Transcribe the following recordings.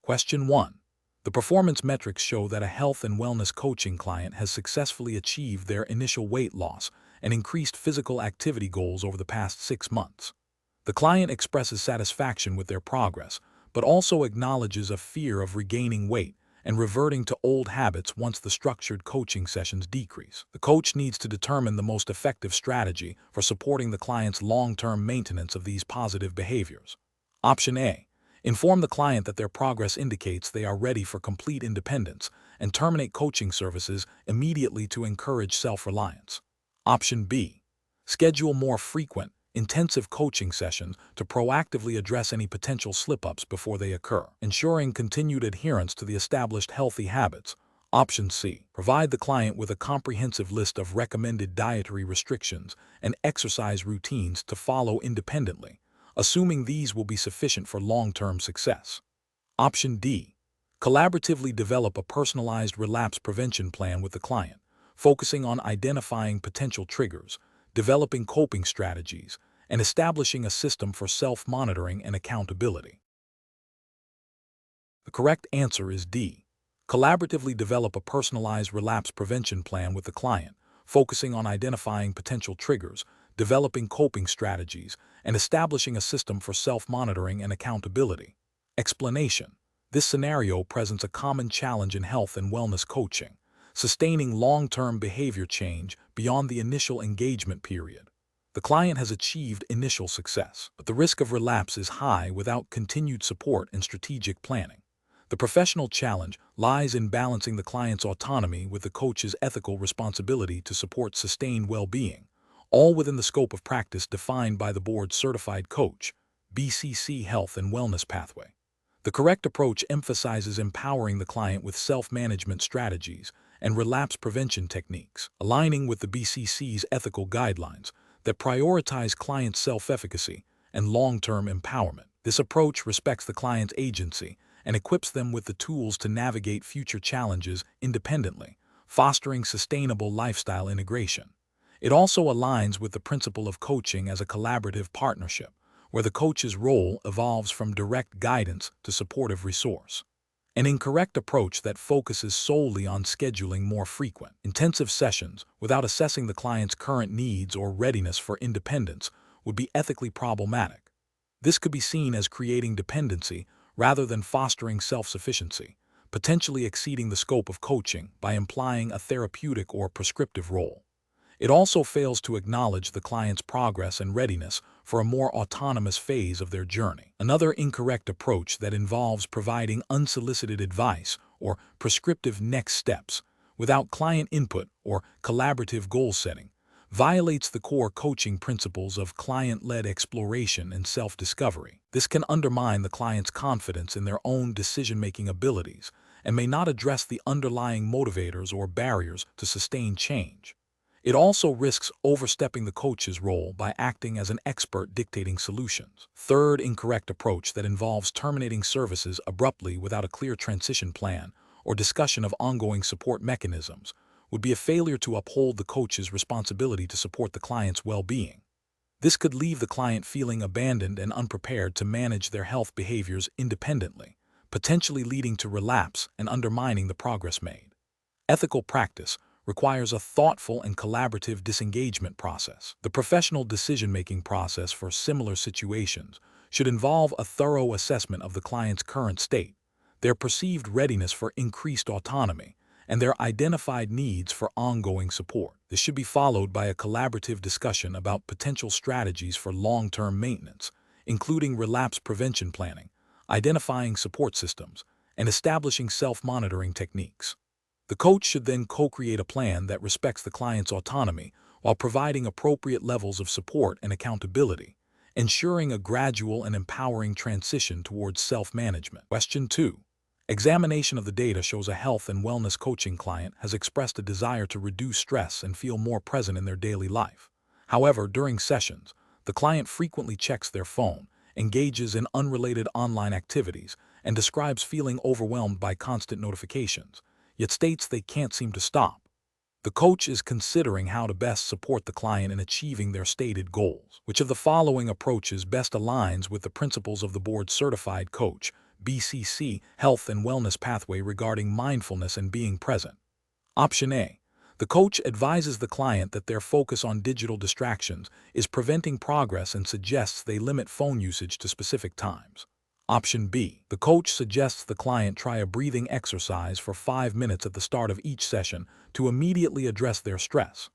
Question 1. The performance metrics show that a health and wellness coaching client has successfully achieved their initial weight loss and increased physical activity goals over the past 6 months. The client expresses satisfaction with their progress, but also acknowledges a fear of regaining weight and reverting to old habits once the structured coaching sessions decrease. The coach needs to determine the most effective strategy for supporting the client's long-term maintenance of these positive behaviors. Option A. Inform the client that their progress indicates they are ready for complete independence and terminate coaching services immediately to encourage self-reliance. Option B. Schedule more frequent, intensive coaching sessions to proactively address any potential slip-ups before they occur, ensuring continued adherence to the established healthy habits. Option C. Provide the client with a comprehensive list of recommended dietary restrictions and exercise routines to follow independently, assuming these will be sufficient for long-term success. Option D. Collaboratively develop a personalized relapse prevention plan with the client, focusing on identifying potential triggers, developing coping strategies, and establishing a system for self-monitoring and accountability. The correct answer is D. Collaboratively develop a personalized relapse prevention plan with the client, focusing on identifying potential triggers, developing coping strategies, and establishing a system for self-monitoring and accountability. Explanation: this scenario presents a common challenge in health and wellness coaching, sustaining long-term behavior change beyond the initial engagement period. The client has achieved initial success, but the risk of relapse is high without continued support and strategic planning. The professional challenge lies in balancing the client's autonomy with the coach's ethical responsibility to support sustained well-being, all within the scope of practice defined by the board-certified coach, BCC Health and Wellness Pathway. The correct approach emphasizes empowering the client with self-management strategies and relapse prevention techniques, aligning with the BCC's ethical guidelines that prioritize client self-efficacy and long-term empowerment. This approach respects the client's agency and equips them with the tools to navigate future challenges independently, fostering sustainable lifestyle integration. It also aligns with the principle of coaching as a collaborative partnership, where the coach's role evolves from direct guidance to supportive resource. An incorrect approach that focuses solely on scheduling more frequent, intensive sessions without assessing the client's current needs or readiness for independence would be ethically problematic. This could be seen as creating dependency rather than fostering self-sufficiency, potentially exceeding the scope of coaching by implying a therapeutic or prescriptive role. It also fails to acknowledge the client's progress and readiness for a more autonomous phase of their journey. Another incorrect approach that involves providing unsolicited advice or prescriptive next steps without client input or collaborative goal setting violates the core coaching principles of client-led exploration and self-discovery. This can undermine the client's confidence in their own decision-making abilities and may not address the underlying motivators or barriers to sustain change. It also risks overstepping the coach's role by acting as an expert dictating solutions. Third incorrect approach that involves terminating services abruptly without a clear transition plan or discussion of ongoing support mechanisms would be a failure to uphold the coach's responsibility to support the client's well-being. This could leave the client feeling abandoned and unprepared to manage their health behaviors independently, potentially leading to relapse and undermining the progress made. Ethical practice requires a thoughtful and collaborative disengagement process. The professional decision-making process for similar situations should involve a thorough assessment of the client's current state, their perceived readiness for increased autonomy, and their identified needs for ongoing support. This should be followed by a collaborative discussion about potential strategies for long-term maintenance, including relapse prevention planning, identifying support systems, and establishing self-monitoring techniques. The coach should then co-create a plan that respects the client's autonomy while providing appropriate levels of support and accountability, ensuring a gradual and empowering transition towards self-management. Question 2. Examination of the data shows a health and wellness coaching client has expressed a desire to reduce stress and feel more present in their daily life. However, during sessions, the client frequently checks their phone, engages in unrelated online activities, and describes feeling overwhelmed by constant notifications, yet states they can't seem to stop. The coach is considering how to best support the client in achieving their stated goals. Which of the following approaches best aligns with the principles of the board-certified coach, BCC Health and Wellness Pathway regarding mindfulness and being present. Option A. The coach advises the client that their focus on digital distractions is preventing progress and suggests they limit phone usage to specific times. Option B. The coach suggests the client try a breathing exercise for 5 minutes at the start of each session to immediately address their stress.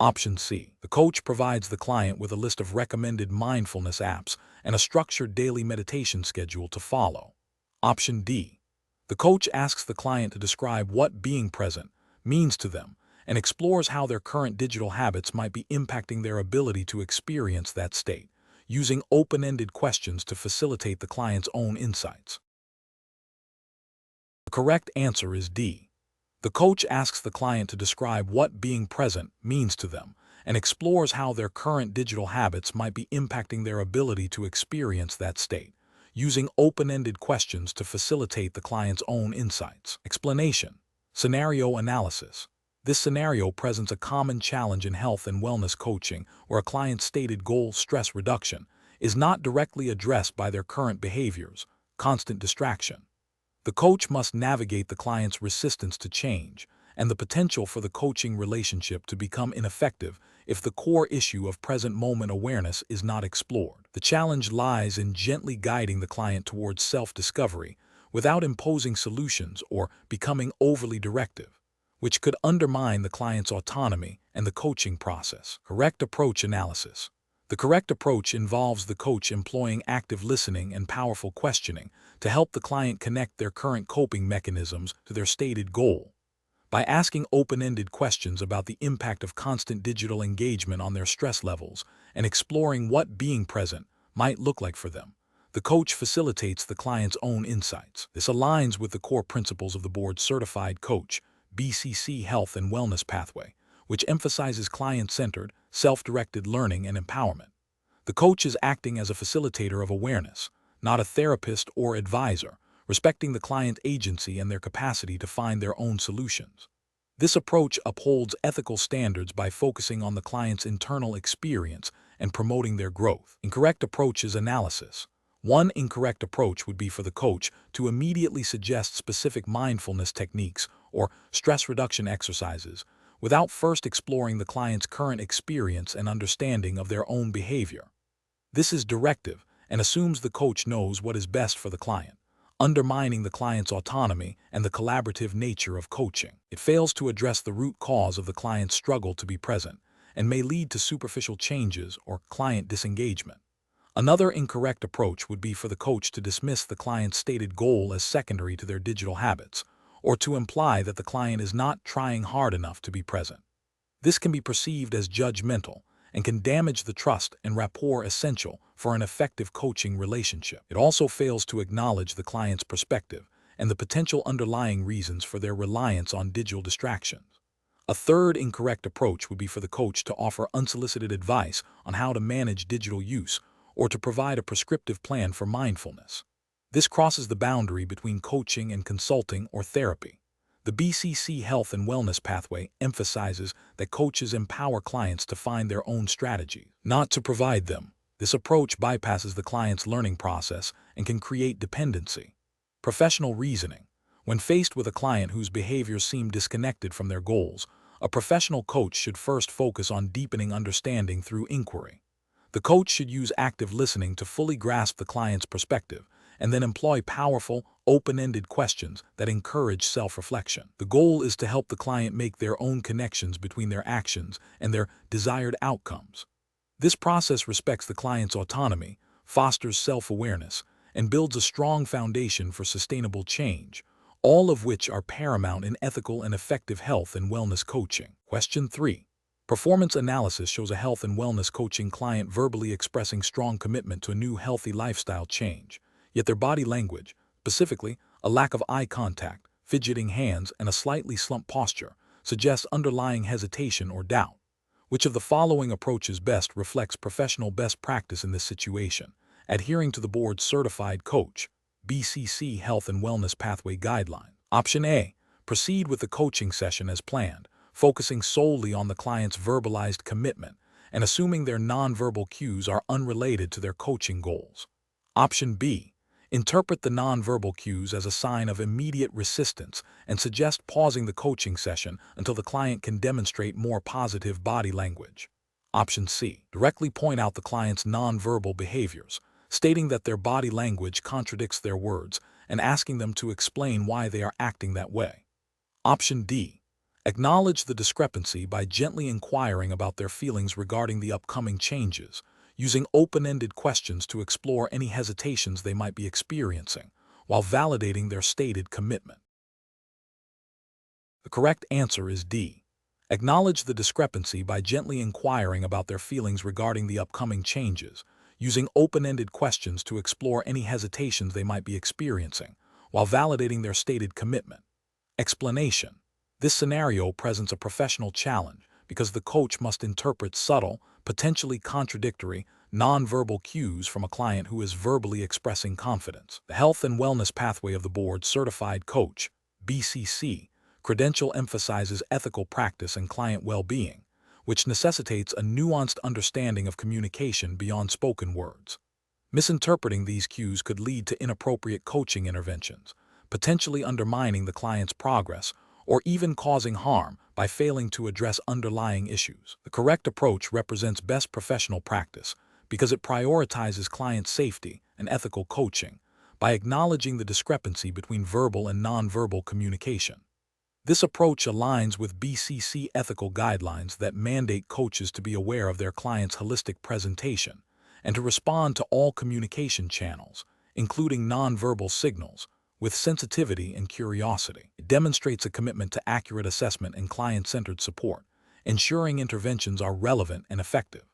Option C. The coach provides the client with a list of recommended mindfulness apps and a structured daily meditation schedule to follow. Option D. The coach asks the client to describe what being present means to them and explores how their current digital habits might be impacting their ability to experience that state, using open-ended questions to facilitate the client's own insights. The correct answer is D. The coach asks the client to describe what being present means to them and explores how their current digital habits might be impacting their ability to experience that state, using open-ended questions to facilitate the client's own insights. Explanation. Scenario analysis. This scenario presents a common challenge in health and wellness coaching where a client's stated goal, stress reduction, is not directly addressed by their current behaviors, constant distraction. The coach must navigate the client's resistance to change and the potential for the coaching relationship to become ineffective if the core issue of present moment awareness is not explored. The challenge lies in gently guiding the client towards self-discovery without imposing solutions or becoming overly directive, which could undermine the client's autonomy and the coaching process. Correct approach analysis. The correct approach involves the coach employing active listening and powerful questioning to help the client connect their current coping mechanisms to their stated goal. By asking open-ended questions about the impact of constant digital engagement on their stress levels and exploring what being present might look like for them, the coach facilitates the client's own insights. This aligns with the core principles of the board-certified coach, BCC Health and Wellness Pathway, which emphasizes client-centered, self-directed learning and empowerment. The coach is acting as a facilitator of awareness, not a therapist or advisor, respecting the client's agency and their capacity to find their own solutions. This approach upholds ethical standards by focusing on the client's internal experience and promoting their growth. Incorrect approach is analysis. One incorrect approach would be for the coach to immediately suggest specific mindfulness techniques or stress reduction exercises without first exploring the client's current experience and understanding of their own behavior. This is directive and assumes the coach knows what is best for the client, undermining the client's autonomy and the collaborative nature of coaching. It fails to address the root cause of the client's struggle to be present and may lead to superficial changes or client disengagement. Another incorrect approach would be for the coach to dismiss the client's stated goal as secondary to their digital habits, or to imply that the client is not trying hard enough to be present. This can be perceived as judgmental and can damage the trust and rapport essential for an effective coaching relationship. It also fails to acknowledge the client's perspective and the potential underlying reasons for their reliance on digital distractions. A third incorrect approach would be for the coach to offer unsolicited advice on how to manage digital use or to provide a prescriptive plan for mindfulness. This crosses the boundary between coaching and consulting or therapy. The BCC Health and Wellness Pathway emphasizes that coaches empower clients to find their own strategies, not to provide them. This approach bypasses the client's learning process and can create dependency. Professional reasoning. When faced with a client whose behaviors seem disconnected from their goals, a professional coach should first focus on deepening understanding through inquiry. The coach should use active listening to fully grasp the client's perspective and then employ powerful, open-ended questions that encourage self-reflection. The goal is to help the client make their own connections between their actions and their desired outcomes. This process respects the client's autonomy, fosters self-awareness, and builds a strong foundation for sustainable change, all of which are paramount in ethical and effective health and wellness coaching. Question 3. Performance analysis shows a health and wellness coaching client verbally expressing strong commitment to a new healthy lifestyle change, yet their body language, specifically a lack of eye contact, fidgeting hands, and a slightly slumped posture, suggests underlying hesitation or doubt. Which of the following approaches best reflects professional best practice in this situation, adhering to the board-certified coach, BCC Health and Wellness Pathway Guideline? Option A. Proceed with the coaching session as planned, focusing solely on the client's verbalized commitment and assuming their nonverbal cues are unrelated to their coaching goals. Option B. Interpret the nonverbal cues as a sign of immediate resistance and suggest pausing the coaching session until the client can demonstrate more positive body language. Option C. Directly point out the client's nonverbal behaviors, stating that their body language contradicts their words and asking them to explain why they are acting that way. Option D. Acknowledge the discrepancy by gently inquiring about their feelings regarding the upcoming changes, using open-ended questions to explore any hesitations they might be experiencing, while validating their stated commitment. The correct answer is D. Acknowledge the discrepancy by gently inquiring about their feelings regarding the upcoming changes, using open-ended questions to explore any hesitations they might be experiencing, while validating their stated commitment. Explanation. This scenario presents a professional challenge because the coach must interpret subtle, potentially contradictory, nonverbal cues from a client who is verbally expressing confidence. The Health and Wellness Pathway of the Board Certified Coach, BCC, credential emphasizes ethical practice and client well-being, which necessitates a nuanced understanding of communication beyond spoken words. Misinterpreting these cues could lead to inappropriate coaching interventions, potentially undermining the client's progress or even causing harm by failing to address underlying issues. The correct approach represents best professional practice because it prioritizes client safety and ethical coaching by acknowledging the discrepancy between verbal and nonverbal communication. This approach aligns with BCC ethical guidelines that mandate coaches to be aware of their client's holistic presentation and to respond to all communication channels, including nonverbal signals, with sensitivity and curiosity. It demonstrates a commitment to accurate assessment and client-centered support, ensuring interventions are relevant and effective.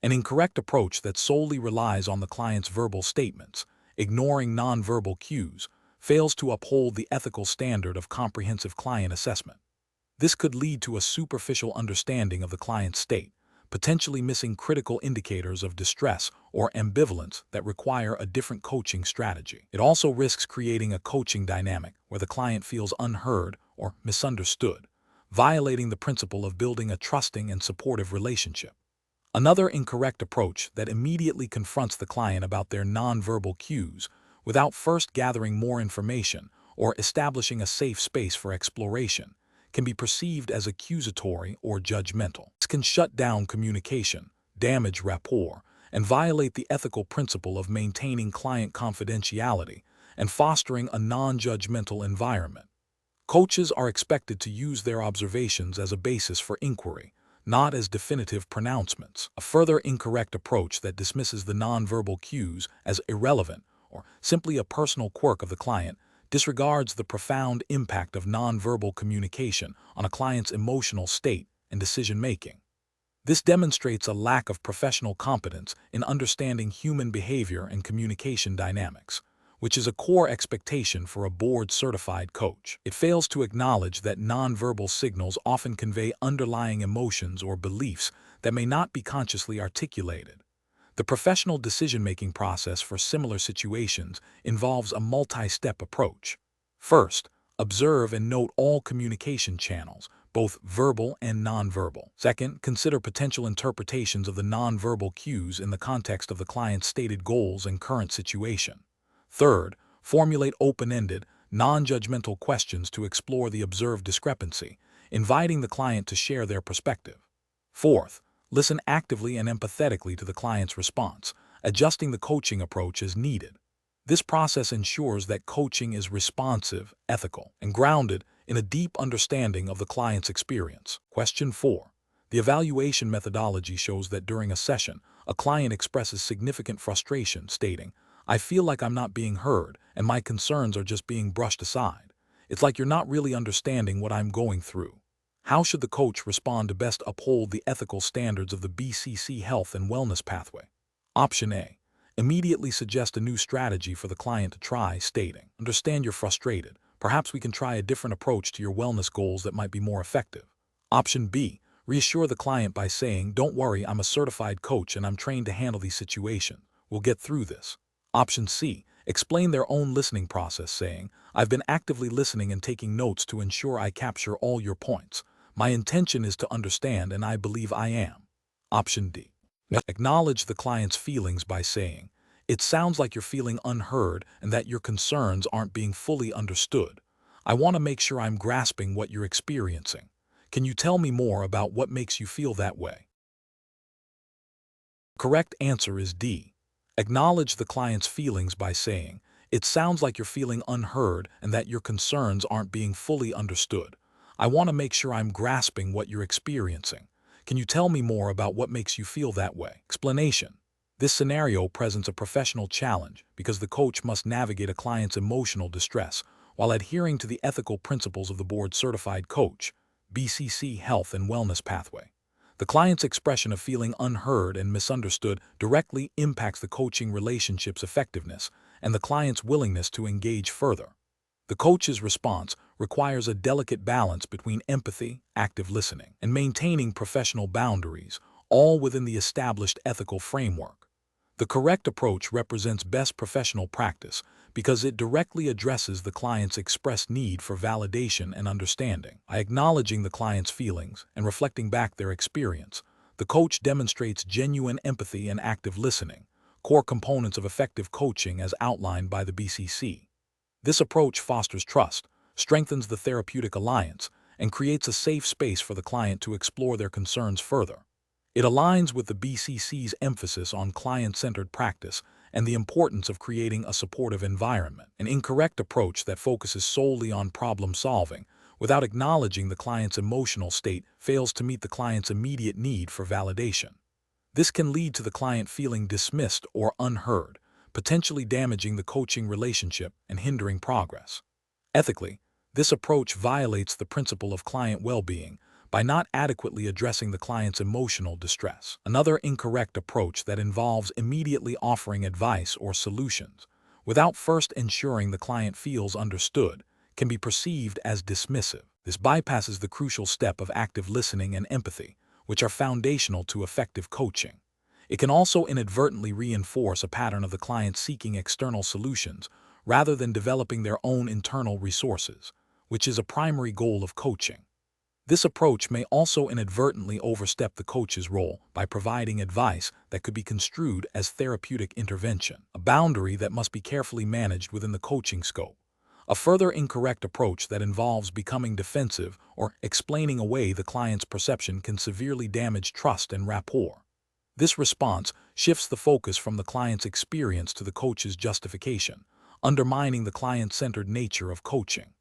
An incorrect approach that solely relies on the client's verbal statements, ignoring nonverbal cues, fails to uphold the ethical standard of comprehensive client assessment. This could lead to a superficial understanding of the client's state, potentially missing critical indicators of distress or ambivalence that require a different coaching strategy. It also risks creating a coaching dynamic where the client feels unheard or misunderstood, violating the principle of building a trusting and supportive relationship. Another incorrect approach that immediately confronts the client about their nonverbal cues without first gathering more information or establishing a safe space for exploration can be perceived as accusatory or judgmental. This can shut down communication, damage rapport, and violate the ethical principle of maintaining client confidentiality and fostering a non-judgmental environment. Coaches are expected to use their observations as a basis for inquiry, not as definitive pronouncements. A further incorrect approach that dismisses the nonverbal cues as irrelevant or simply a personal quirk of the client disregards the profound impact of nonverbal communication on a client's emotional state and decision-making. This demonstrates a lack of professional competence in understanding human behavior and communication dynamics, which is a core expectation for a board-certified coach. It fails to acknowledge that nonverbal signals often convey underlying emotions or beliefs that may not be consciously articulated. The professional decision-making process for similar situations involves a multi-step approach. First, observe and note all communication channels, both verbal and nonverbal. Second, consider potential interpretations of the nonverbal cues in the context of the client's stated goals and current situation. Third, formulate open-ended, non-judgmental questions to explore the observed discrepancy, inviting the client to share their perspective. Fourth, listen actively and empathetically to the client's response, adjusting the coaching approach as needed. This process ensures that coaching is responsive, ethical, and grounded in a deep understanding of the client's experience. Question 4. The evaluation methodology shows that during a session, a client expresses significant frustration, stating, "I feel like I'm not being heard, and my concerns are just being brushed aside. It's like you're not really understanding what I'm going through." How should the coach respond to best uphold the ethical standards of the BCC Health and Wellness Pathway? Option A. Immediately suggest a new strategy for the client to try, stating, "Understand you're frustrated. Perhaps we can try a different approach to your wellness goals that might be more effective." Option B. Reassure the client by saying, "Don't worry, I'm a certified coach and I'm trained to handle these situations. We'll get through this." Option C. Explain their own listening process, saying, "I've been actively listening and taking notes to ensure I capture all your points. My intention is to understand, and I believe I am." Option D. Acknowledge the client's feelings by saying, It sounds like you're feeling unheard and that your concerns aren't being fully understood. I want to make sure I'm grasping what you're experiencing. Can you tell me more about what makes you feel that way? Correct answer is D. Acknowledge the client's feelings by saying, "It sounds like you're feeling unheard and that your concerns aren't being fully understood. I want to make sure I'm grasping what you're experiencing. Can you tell me more about what makes you feel that way?" Explanation. This scenario presents a professional challenge because the coach must navigate a client's emotional distress while adhering to the ethical principles of the board-certified coach, BCC Health and Wellness Pathway. The client's expression of feeling unheard and misunderstood directly impacts the coaching relationship's effectiveness and the client's willingness to engage further. The coach's response requires a delicate balance between empathy, active listening, and maintaining professional boundaries, all within the established ethical framework. The correct approach represents best professional practice because it directly addresses the client's expressed need for validation and understanding. By acknowledging the client's feelings and reflecting back their experience, the coach demonstrates genuine empathy and active listening, core components of effective coaching as outlined by the BCC. This approach fosters trust, strengthens the therapeutic alliance, and creates a safe space for the client to explore their concerns further. It aligns with the BCC's emphasis on client-centered practice and the importance of creating a supportive environment. An incorrect approach that focuses solely on problem-solving without acknowledging the client's emotional state fails to meet the client's immediate need for validation. This can lead to the client feeling dismissed or unheard, potentially damaging the coaching relationship and hindering progress. Ethically, this approach violates the principle of client well-being by not adequately addressing the client's emotional distress. Another incorrect approach that involves immediately offering advice or solutions without first ensuring the client feels understood can be perceived as dismissive. This bypasses the crucial step of active listening and empathy, which are foundational to effective coaching. It can also inadvertently reinforce a pattern of the client seeking external solutions rather than developing their own internal resources, which is a primary goal of coaching. This approach may also inadvertently overstep the coach's role by providing advice that could be construed as therapeutic intervention, a boundary that must be carefully managed within the coaching scope. A further incorrect approach that involves becoming defensive or explaining away the client's perception can severely damage trust and rapport. This response shifts the focus from the client's experience to the coach's justification, undermining the client-centered nature of coaching.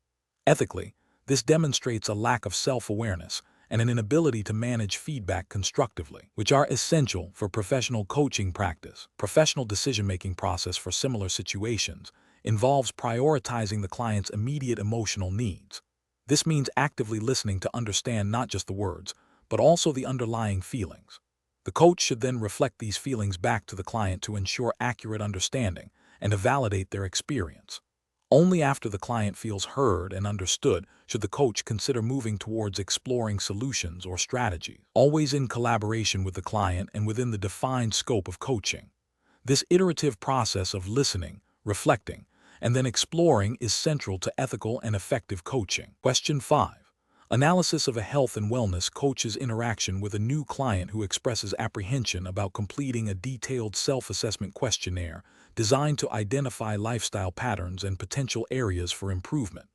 Ethically, this demonstrates a lack of self-awareness and an inability to manage feedback constructively, which are essential for professional coaching practice. Professional decision-making process for similar situations involves prioritizing the client's immediate emotional needs. This means actively listening to understand not just the words, but also the underlying feelings. The coach should then reflect these feelings back to the client to ensure accurate understanding and to validate their experience. Only after the client feels heard and understood should the coach consider moving towards exploring solutions or strategies, always in collaboration with the client and within the defined scope of coaching. This iterative process of listening, reflecting, and then exploring is central to ethical and effective coaching. Question 5. Analysis of a health and wellness coach's interaction with a new client who expresses apprehension about completing a detailed self-assessment questionnaire designed to identify lifestyle patterns and potential areas for improvement.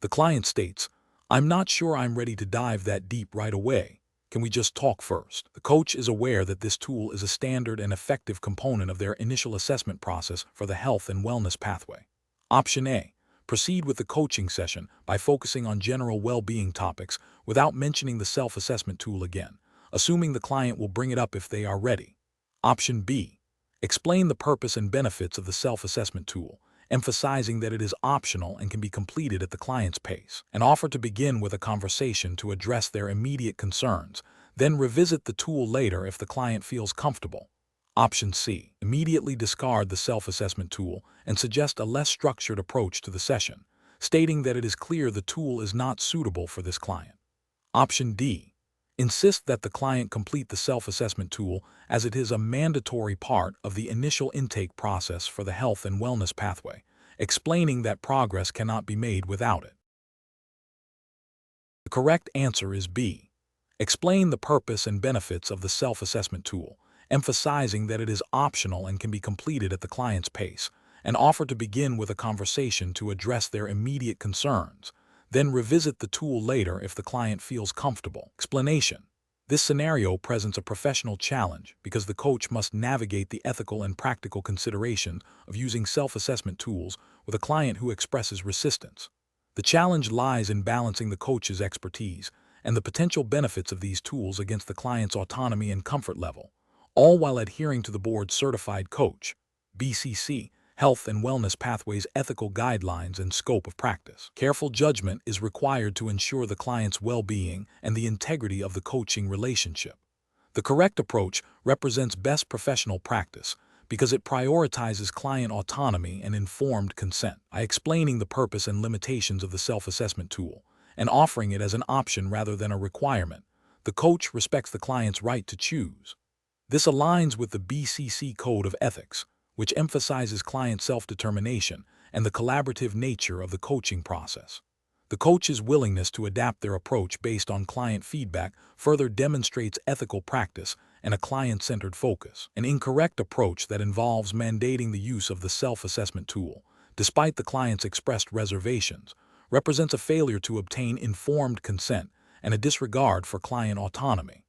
The client states, "I'm not sure I'm ready to dive that deep right away. Can we just talk first?" The coach is aware that this tool is a standard and effective component of their initial assessment process for the health and wellness pathway. Option A. Proceed with the coaching session by focusing on general well-being topics without mentioning the self-assessment tool again, assuming the client will bring it up if they are ready. Option B. Explain the purpose and benefits of the self-assessment tool, emphasizing that it is optional and can be completed at the client's pace, and offer to begin with a conversation to address their immediate concerns, then revisit the tool later if the client feels comfortable. Option C. Immediately discard the self-assessment tool and suggest a less structured approach to the session, stating that it is clear the tool is not suitable for this client. Option D. Insist that the client complete the self-assessment tool as it is a mandatory part of the initial intake process for the health and wellness pathway, explaining that progress cannot be made without it. The correct answer is B. Explain the purpose and benefits of the self-assessment tool, emphasizing that it is optional and can be completed at the client's pace, and offer to begin with a conversation to address their immediate concerns. Then revisit the tool later if the client feels comfortable. Explanation. This scenario presents a professional challenge because the coach must navigate the ethical and practical considerations of using self-assessment tools with a client who expresses resistance. The challenge lies in balancing the coach's expertise and the potential benefits of these tools against the client's autonomy and comfort level, all while adhering to the board's certified coach, BCC, Health and Wellness Pathways ethical guidelines and scope of practice. Careful judgment is required to ensure the client's well-being and the integrity of the coaching relationship. The correct approach represents best professional practice because it prioritizes client autonomy and informed consent by explaining the purpose and limitations of the self-assessment tool and offering it as an option rather than a requirement. The coach respects the client's right to choose. This aligns with the BCC Code of Ethics, which emphasizes client self-determination and the collaborative nature of the coaching process. The coach's willingness to adapt their approach based on client feedback further demonstrates ethical practice and a client-centered focus. An incorrect approach that involves mandating the use of the self-assessment tool, despite the client's expressed reservations, represents a failure to obtain informed consent and a disregard for client autonomy.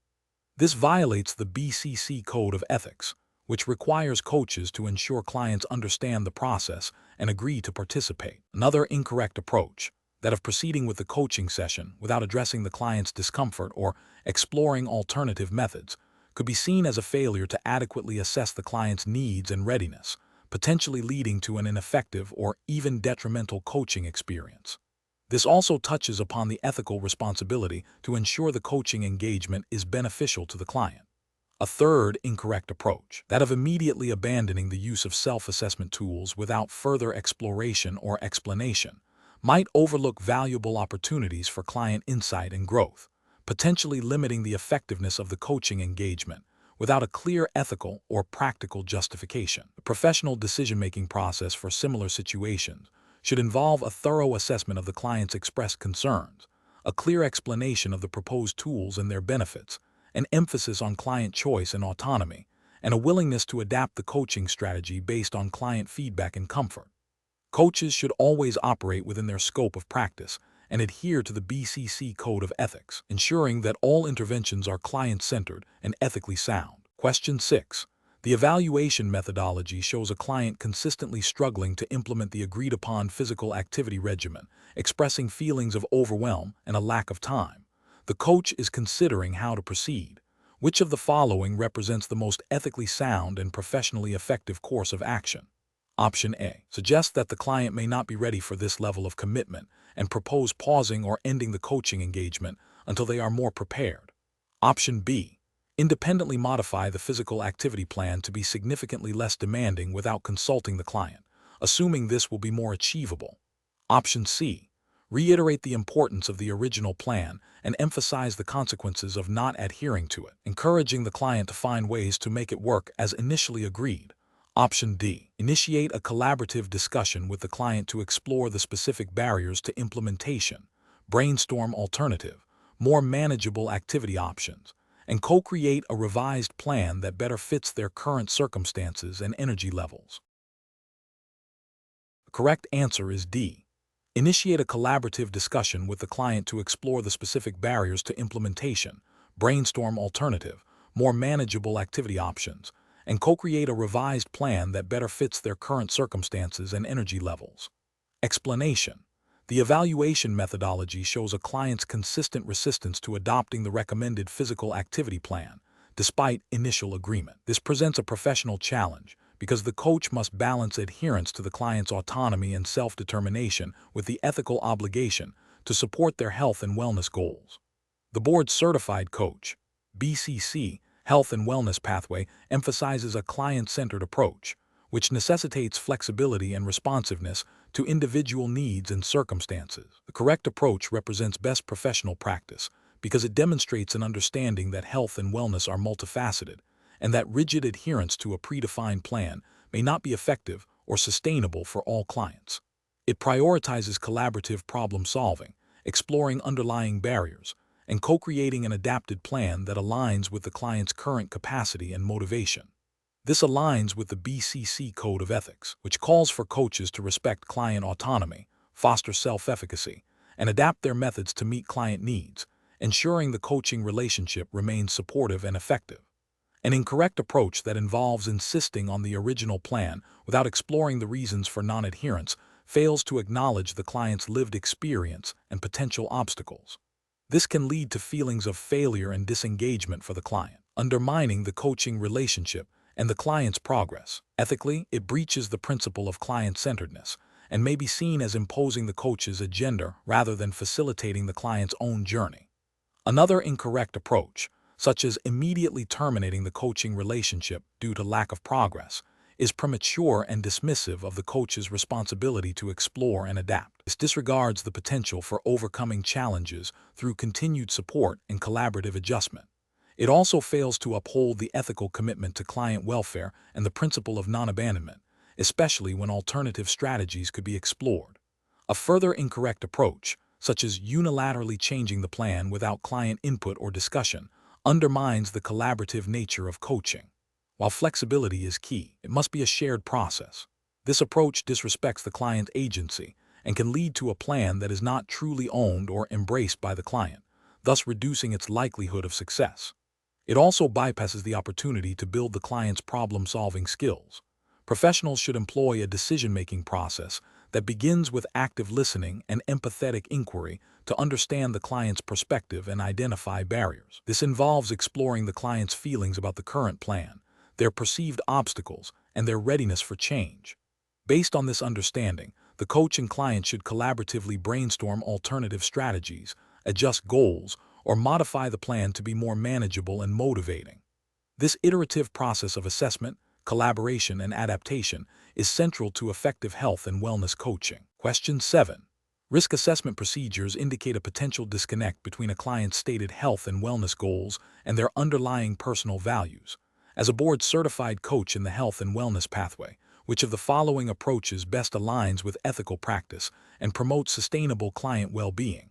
This violates the BCC Code of Ethics, which requires coaches to ensure clients understand the process and agree to participate. Another incorrect approach, that of proceeding with the coaching session without addressing the client's discomfort or exploring alternative methods, could be seen as a failure to adequately assess the client's needs and readiness, potentially leading to an ineffective or even detrimental coaching experience. This also touches upon the ethical responsibility to ensure the coaching engagement is beneficial to the client. A third incorrect approach, that of immediately abandoning the use of self-assessment tools without further exploration or explanation, might overlook valuable opportunities for client insight and growth, potentially limiting the effectiveness of the coaching engagement without a clear ethical or practical justification. The professional decision-making process for similar situations should involve a thorough assessment of the client's expressed concerns, a clear explanation of the proposed tools and their benefits, an emphasis on client choice and autonomy, and a willingness to adapt the coaching strategy based on client feedback and comfort. Coaches should always operate within their scope of practice and adhere to the BCC Code of Ethics, ensuring that all interventions are client-centered and ethically sound. Question 6. The evaluation methodology shows a client consistently struggling to implement the agreed-upon physical activity regimen, expressing feelings of overwhelm and a lack of time. The coach is considering how to proceed. Which of the following represents the most ethically sound and professionally effective course of action? Option A. Suggests that the client may not be ready for this level of commitment and propose pausing or ending the coaching engagement until they are more prepared. Option B. Independently modify the physical activity plan to be significantly less demanding without consulting the client, assuming this will be more achievable. Option C. Reiterate the importance of the original plan and emphasize the consequences of not adhering to it, encouraging the client to find ways to make it work as initially agreed. Option D. Initiate a collaborative discussion with the client to explore the specific barriers to implementation, brainstorm alternative, more manageable activity options, and co-create a revised plan that better fits their current circumstances and energy levels. The correct answer is D. Initiate a collaborative discussion with the client to explore the specific barriers to implementation, brainstorm alternative, more manageable activity options, and co-create a revised plan that better fits their current circumstances and energy levels. Explanation. The evaluation methodology shows a client's consistent resistance to adopting the recommended physical activity plan, despite initial agreement. This presents a professional challenge because the coach must balance adherence to the client's autonomy and self-determination with the ethical obligation to support their health and wellness goals. The board's certified coach, BCC, Health and Wellness Pathway emphasizes a client-centered approach, which necessitates flexibility and responsiveness to individual needs and circumstances. The correct approach represents best professional practice because it demonstrates an understanding that health and wellness are multifaceted, and that rigid adherence to a predefined plan may not be effective or sustainable for all clients. It prioritizes collaborative problem-solving, exploring underlying barriers, and co-creating an adapted plan that aligns with the client's current capacity and motivation. This aligns with the BCC Code of Ethics, which calls for coaches to respect client autonomy, foster self-efficacy, and adapt their methods to meet client needs, ensuring the coaching relationship remains supportive and effective. An incorrect approach that involves insisting on the original plan without exploring the reasons for non-adherence fails to acknowledge the client's lived experience and potential obstacles. This can lead to feelings of failure and disengagement for the client, undermining the coaching relationship and the client's progress. Ethically, it breaches the principle of client-centeredness and may be seen as imposing the coach's agenda rather than facilitating the client's own journey. Another incorrect approach, such as immediately terminating the coaching relationship due to lack of progress, is premature and dismissive of the coach's responsibility to explore and adapt. This disregards the potential for overcoming challenges through continued support and collaborative adjustment. It also fails to uphold the ethical commitment to client welfare and the principle of non-abandonment, especially when alternative strategies could be explored. A further incorrect approach, such as unilaterally changing the plan without client input or discussion, undermines the collaborative nature of coaching. While flexibility is key, it must be a shared process. This approach disrespects the client's agency and can lead to a plan that is not truly owned or embraced by the client, thus reducing its likelihood of success. It also bypasses the opportunity to build the client's problem-solving skills. Professionals should employ a decision-making process that begins with active listening and empathetic inquiry to understand the client's perspective and identify barriers. This involves exploring the client's feelings about the current plan, their perceived obstacles, and their readiness for change. Based on this understanding, the coach and client should collaboratively brainstorm alternative strategies, adjust goals, or modify the plan to be more manageable and motivating. This iterative process of assessment, collaboration, and adaptation is central to effective health and wellness coaching. Question 7. Risk assessment procedures indicate a potential disconnect between a client's stated health and wellness goals and their underlying personal values. As a board-certified coach in the health and wellness pathway, which of the following approaches best aligns with ethical practice and promotes sustainable client well-being?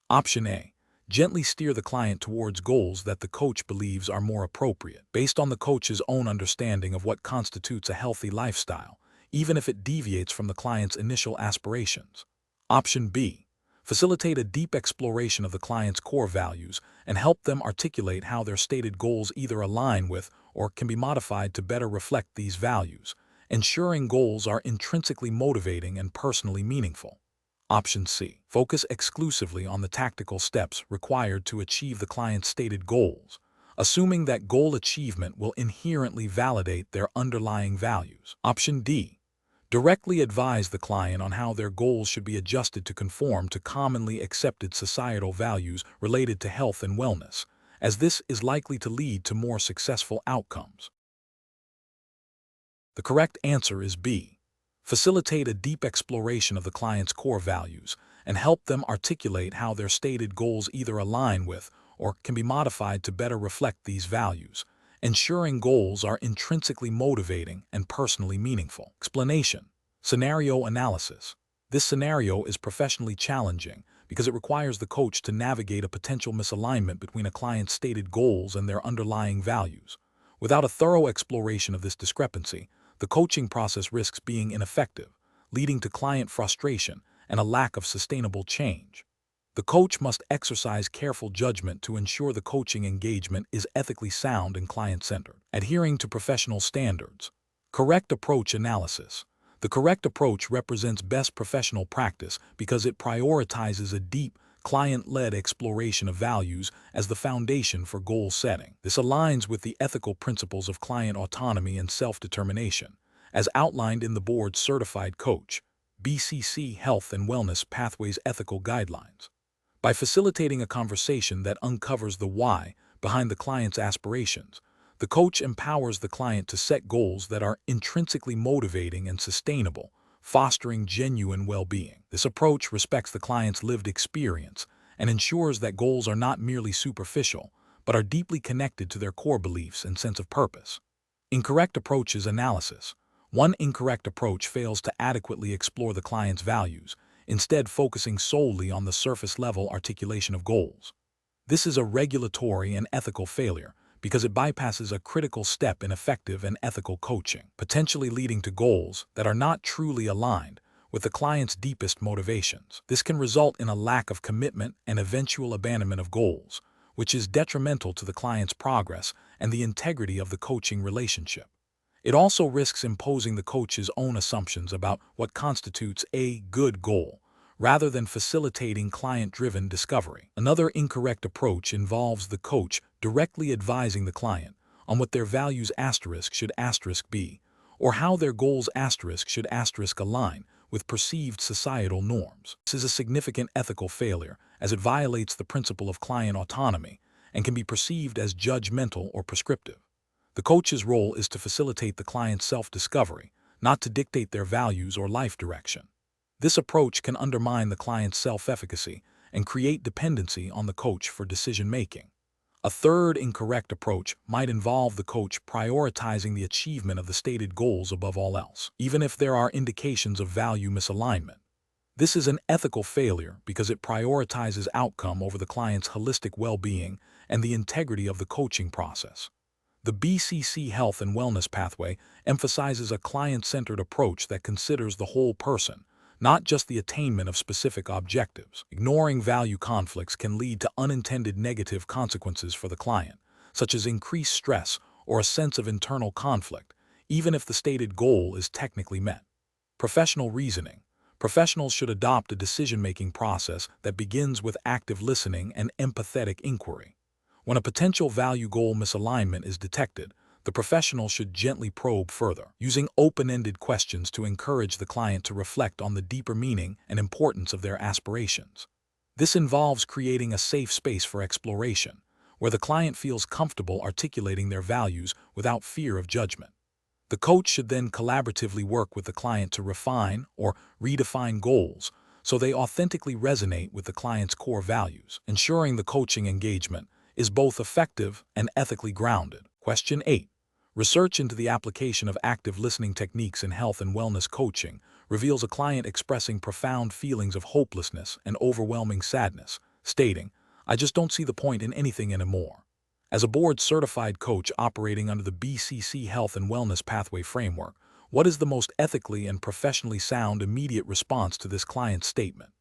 Option A. Gently steer the client towards goals that the coach believes are more appropriate, based on the coach's own understanding of what constitutes a healthy lifestyle, even if it deviates from the client's initial aspirations. Option B. Facilitate a deep exploration of the client's core values and help them articulate how their stated goals either align with or can be modified to better reflect these values, ensuring goals are intrinsically motivating and personally meaningful. Option C. Focus exclusively on the tactical steps required to achieve the client's stated goals, assuming that goal achievement will inherently validate their underlying values. Option D. Directly advise the client on how their goals should be adjusted to conform to commonly accepted societal values related to health and wellness, as this is likely to lead to more successful outcomes. The correct answer is B. Facilitate a deep exploration of the client's core values and help them articulate how their stated goals either align with or can be modified to better reflect these values, ensuring goals are intrinsically motivating and personally meaningful. Explanation. Scenario analysis. This scenario is professionally challenging because it requires the coach to navigate a potential misalignment between a client's stated goals and their underlying values. Without a thorough exploration of this discrepancy, the coaching process risks being ineffective, leading to client frustration and a lack of sustainable change. The coach must exercise careful judgment to ensure the coaching engagement is ethically sound and client-centered. Adhering to professional standards. Correct approach analysis. The correct approach represents best professional practice because it prioritizes a deep, client-led exploration of values as the foundation for goal setting. This aligns with the ethical principles of client autonomy and self-determination, as outlined in the board's certified coach, BCC Health and Wellness Pathways Ethical Guidelines. By facilitating a conversation that uncovers the why behind the client's aspirations, the coach empowers the client to set goals that are intrinsically motivating and sustainable, fostering genuine well-being. This approach respects the client's lived experience and ensures that goals are not merely superficial, but are deeply connected to their core beliefs and sense of purpose. Incorrect approaches analysis. One incorrect approach fails to adequately explore the client's values, instead focusing solely on the surface-level articulation of goals. This is a regulatory and ethical failure because it bypasses a critical step in effective and ethical coaching, potentially leading to goals that are not truly aligned with the client's deepest motivations. This can result in a lack of commitment and eventual abandonment of goals, which is detrimental to the client's progress and the integrity of the coaching relationship. It also risks imposing the coach's own assumptions about what constitutes a good goal, rather than facilitating client-driven discovery. Another incorrect approach involves the coach directly advising the client on what their values should be, or how their goals should align with perceived societal norms. This is a significant ethical failure, as it violates the principle of client autonomy and can be perceived as judgmental or prescriptive. The coach's role is to facilitate the client's self-discovery, not to dictate their values or life direction. This approach can undermine the client's self-efficacy and create dependency on the coach for decision-making. A third incorrect approach might involve the coach prioritizing the achievement of the stated goals above all else, even if there are indications of value misalignment. This is an ethical failure because it prioritizes outcome over the client's holistic well-being and the integrity of the coaching process. The BCC health and wellness pathway emphasizes a client-centered approach that considers the whole person, not just the attainment of specific objectives. Ignoring value conflicts can lead to unintended negative consequences for the client, such as increased stress or a sense of internal conflict, even if the stated goal is technically met. Professional reasoning. Professionals should adopt a decision-making process that begins with active listening and empathetic inquiry. When a potential value goal misalignment is detected, the professional should gently probe further, using open-ended questions to encourage the client to reflect on the deeper meaning and importance of their aspirations. This involves creating a safe space for exploration, where the client feels comfortable articulating their values without fear of judgment. The coach should then collaboratively work with the client to refine or redefine goals so they authentically resonate with the client's core values, ensuring the coaching engagement is both effective and ethically grounded. Question 8. Research into the application of active listening techniques in health and wellness coaching reveals a client expressing profound feelings of hopelessness and overwhelming sadness, stating, "I just don't see the point in anything anymore." As a board-certified coach operating under the BCC Health and Wellness Pathway Framework, what is the most ethically and professionally sound immediate response to this client's statement?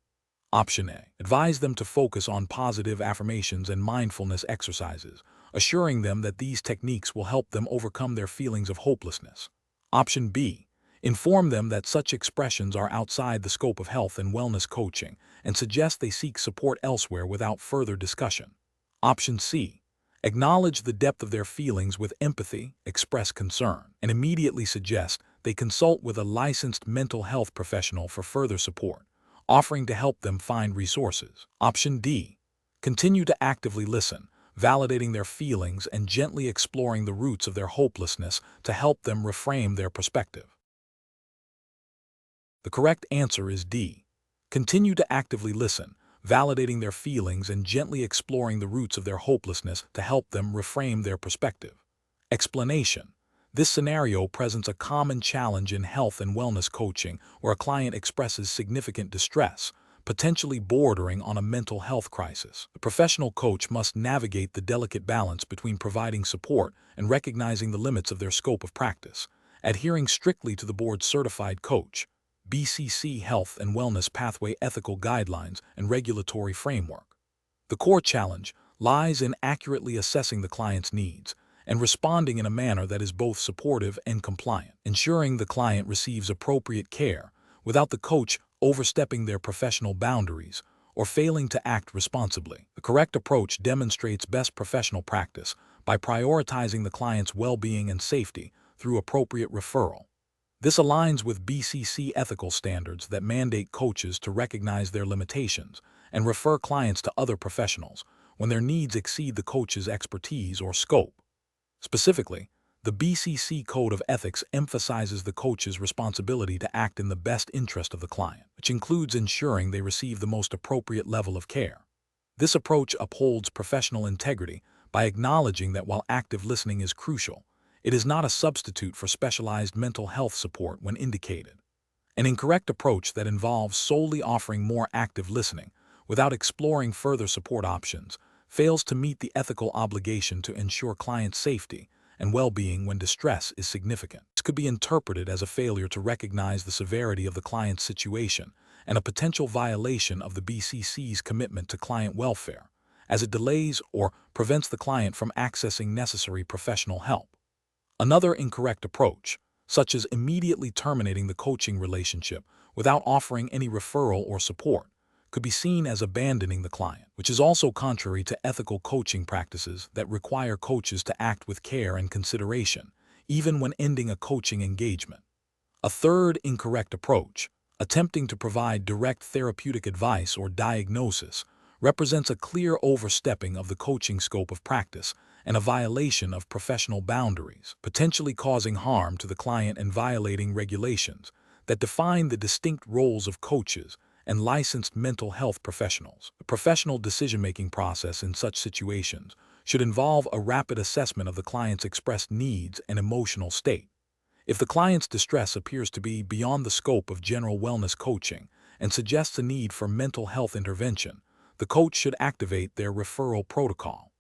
Option A. Advise them to focus on positive affirmations and mindfulness exercises, assuring them that these techniques will help them overcome their feelings of hopelessness. Option B. Inform them that such expressions are outside the scope of health and wellness coaching and suggest they seek support elsewhere without further discussion. Option C. Acknowledge the depth of their feelings with empathy, express concern, and immediately suggest they consult with a licensed mental health professional for further support, offering to help them find resources. Option D. Continue to actively listen, validating their feelings and gently exploring the roots of their hopelessness to help them reframe their perspective. The correct answer is D. Continue to actively listen, validating their feelings and gently exploring the roots of their hopelessness to help them reframe their perspective. Explanation. This scenario presents a common challenge in health and wellness coaching where a client expresses significant distress, potentially bordering on a mental health crisis. The professional coach must navigate the delicate balance between providing support and recognizing the limits of their scope of practice, adhering strictly to the board-certified coach, BCC Health and Wellness Pathway ethical guidelines and regulatory framework. The core challenge lies in accurately assessing the client's needs and responding in a manner that is both supportive and compliant, ensuring the client receives appropriate care without the coach overstepping their professional boundaries or failing to act responsibly. The correct approach demonstrates best professional practice by prioritizing the client's well-being and safety through appropriate referral. This aligns with BCC ethical standards that mandate coaches to recognize their limitations and refer clients to other professionals when their needs exceed the coach's expertise or scope. Specifically, the BCC Code of Ethics emphasizes the coach's responsibility to act in the best interest of the client, which includes ensuring they receive the most appropriate level of care. This approach upholds professional integrity by acknowledging that while active listening is crucial, it is not a substitute for specialized mental health support when indicated. An incorrect approach that involves solely offering more active listening without exploring further support options fails to meet the ethical obligation to ensure client safety and well-being when distress is significant. This could be interpreted as a failure to recognize the severity of the client's situation and a potential violation of the BCC's commitment to client welfare, as it delays or prevents the client from accessing necessary professional help. Another incorrect approach, such as immediately terminating the coaching relationship without offering any referral or support, could be seen as abandoning the client, which is also contrary to ethical coaching practices that require coaches to act with care and consideration, even when ending a coaching engagement. A third incorrect approach, attempting to provide direct therapeutic advice or diagnosis, represents a clear overstepping of the coaching scope of practice and a violation of professional boundaries, potentially causing harm to the client and violating regulations that define the distinct roles of coaches and licensed mental health professionals. The professional decision-making process in such situations should involve a rapid assessment of the client's expressed needs and emotional state. If the client's distress appears to be beyond the scope of general wellness coaching and suggests a need for mental health intervention, the coach should activate their referral protocol.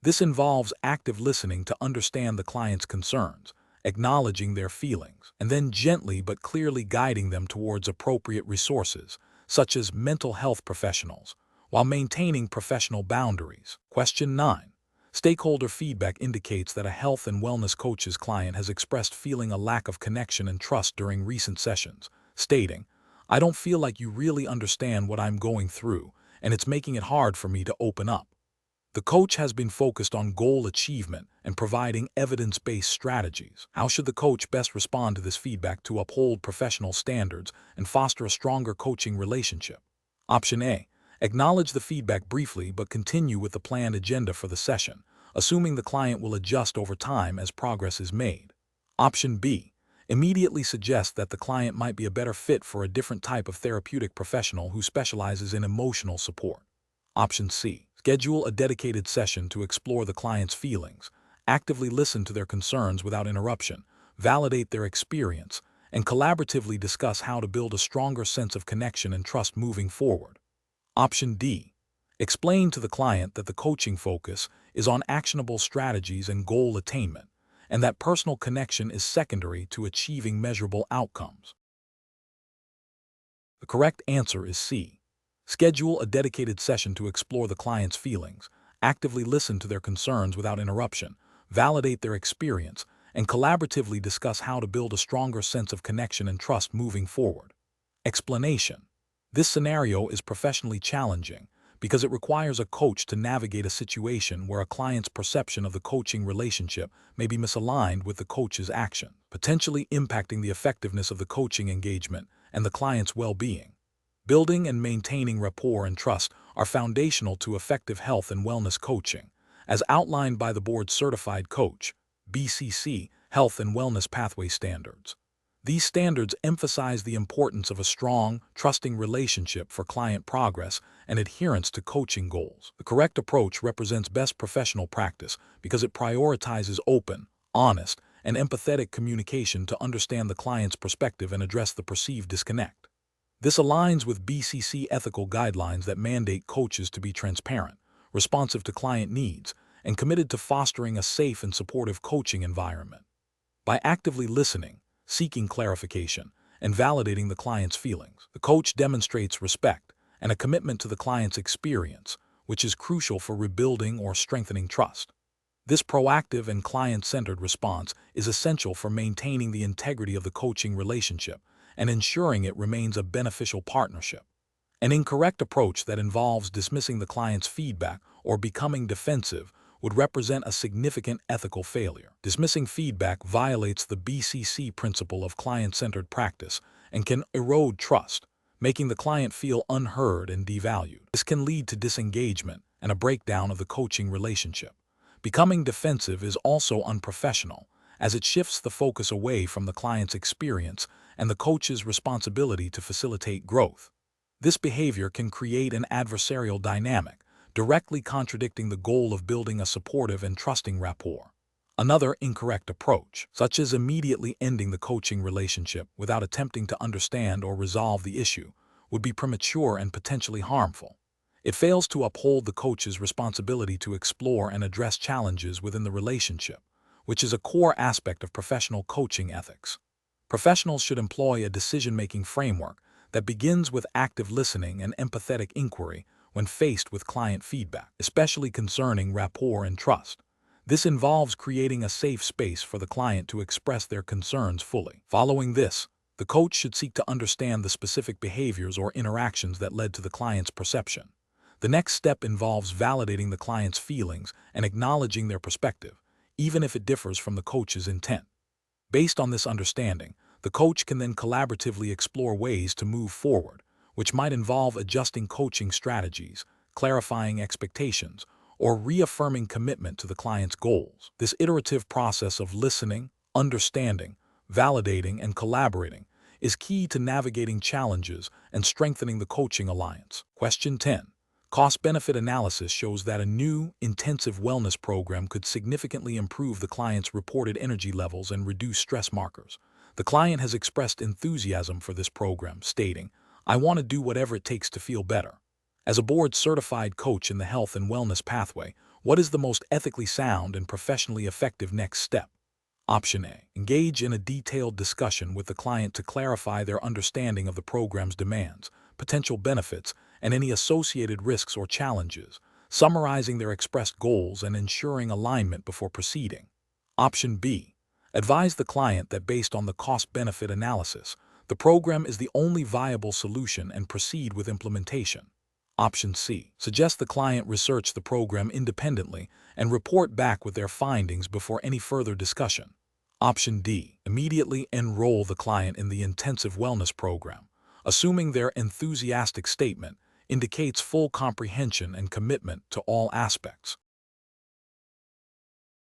This involves active listening to understand the client's concerns, acknowledging their feelings, and then gently but clearly guiding them towards appropriate resources, such as mental health professionals, while maintaining professional boundaries. Question 9. Stakeholder feedback indicates that a health and wellness coach's client has expressed feeling a lack of connection and trust during recent sessions, stating, "I don't feel like you really understand what I'm going through, and it's making it hard for me to open up." The coach has been focused on goal achievement and providing evidence-based strategies. How should the coach best respond to this feedback to uphold professional standards and foster a stronger coaching relationship? Option A. Acknowledge the feedback briefly but continue with the planned agenda for the session, assuming the client will adjust over time as progress is made. Option B. Immediately suggest that the client might be a better fit for a different type of therapeutic professional who specializes in emotional support. Option C. Schedule a dedicated session to explore the client's feelings, actively listen to their concerns without interruption, validate their experience, and collaboratively discuss how to build a stronger sense of connection and trust moving forward. Option D. Explain to the client that the coaching focus is on actionable strategies and goal attainment, and that personal connection is secondary to achieving measurable outcomes. The correct answer is C. Schedule a dedicated session to explore the client's feelings, actively listen to their concerns without interruption, validate their experience, and collaboratively discuss how to build a stronger sense of connection and trust moving forward. Explanation. This scenario is professionally challenging because it requires a coach to navigate a situation where a client's perception of the coaching relationship may be misaligned with the coach's action, potentially impacting the effectiveness of the coaching engagement and the client's well-being. Building and maintaining rapport and trust are foundational to effective health and wellness coaching, as outlined by the board-certified coach, BCC, Health and Wellness Pathway Standards. These standards emphasize the importance of a strong, trusting relationship for client progress and adherence to coaching goals. The correct approach represents best professional practice because it prioritizes open, honest, and empathetic communication to understand the client's perspective and address the perceived disconnect. This aligns with BCC ethical guidelines that mandate coaches to be transparent, responsive to client needs, and committed to fostering a safe and supportive coaching environment. By actively listening, seeking clarification, and validating the client's feelings, the coach demonstrates respect and a commitment to the client's experience, which is crucial for rebuilding or strengthening trust. This proactive and client-centered response is essential for maintaining the integrity of the coaching relationship and ensuring it remains a beneficial partnership. An incorrect approach that involves dismissing the client's feedback or becoming defensive would represent a significant ethical failure. Dismissing feedback violates the BCC principle of client-centered practice and can erode trust, making the client feel unheard and devalued. This can lead to disengagement and a breakdown of the coaching relationship. Becoming defensive is also unprofessional, as it shifts the focus away from the client's experience and the coach's responsibility to facilitate growth. This behavior can create an adversarial dynamic, directly contradicting the goal of building a supportive and trusting rapport. Another incorrect approach, such as immediately ending the coaching relationship without attempting to understand or resolve the issue, would be premature and potentially harmful. It fails to uphold the coach's responsibility to explore and address challenges within the relationship, which is a core aspect of professional coaching ethics. Professionals should employ a decision-making framework that begins with active listening and empathetic inquiry when faced with client feedback, especially concerning rapport and trust. This involves creating a safe space for the client to express their concerns fully. Following this, the coach should seek to understand the specific behaviors or interactions that led to the client's perception. The next step involves validating the client's feelings and acknowledging their perspective, even if it differs from the coach's intent. Based on this understanding, the coach can then collaboratively explore ways to move forward, which might involve adjusting coaching strategies, clarifying expectations, or reaffirming commitment to the client's goals. This iterative process of listening, understanding, validating, and collaborating is key to navigating challenges and strengthening the coaching alliance. Question 10. Cost-benefit analysis shows that a new, intensive wellness program could significantly improve the client's reported energy levels and reduce stress markers. The client has expressed enthusiasm for this program, stating, "I want to do whatever it takes to feel better." As a board-certified coach in the health and wellness pathway, what is the most ethically sound and professionally effective next step? Option A. Engage in a detailed discussion with the client to clarify their understanding of the program's demands, potential benefits, and any associated risks or challenges, summarizing their expressed goals and ensuring alignment before proceeding. Option B. Advise the client that based on the cost-benefit analysis, the program is the only viable solution and proceed with implementation. Option C. Suggest the client research the program independently and report back with their findings before any further discussion. Option D. Immediately enroll the client in the intensive wellness program, assuming their enthusiastic statement indicates full comprehension and commitment to all aspects.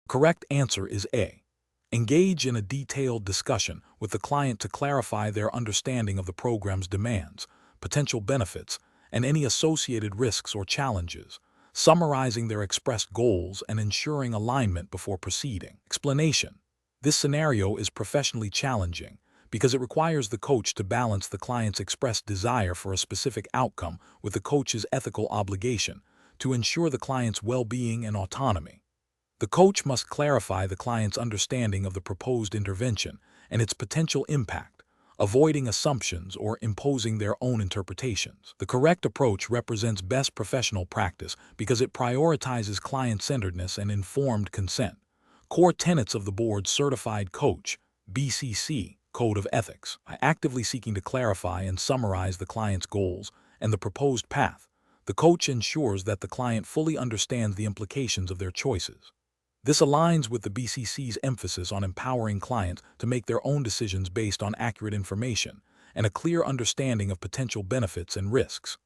The correct answer is A. Engage in a detailed discussion with the client to clarify their understanding of the program's demands, potential benefits, and any associated risks or challenges, summarizing their expressed goals and ensuring alignment before proceeding. Explanation. This scenario is professionally challenging because it requires the coach to balance the client's expressed desire for a specific outcome with the coach's ethical obligation to ensure the client's well-being and autonomy. The coach must clarify the client's understanding of the proposed intervention and its potential impact, avoiding assumptions or imposing their own interpretations. The correct approach represents best professional practice because it prioritizes client-centeredness and informed consent, core tenets of the board's certified coach, BCC, Code of Ethics. By actively seeking to clarify and summarize the client's goals and the proposed path, the coach ensures that the client fully understands the implications of their choices. This aligns with the BCC's emphasis on empowering clients to make their own decisions based on accurate information and a clear understanding of potential benefits and risks.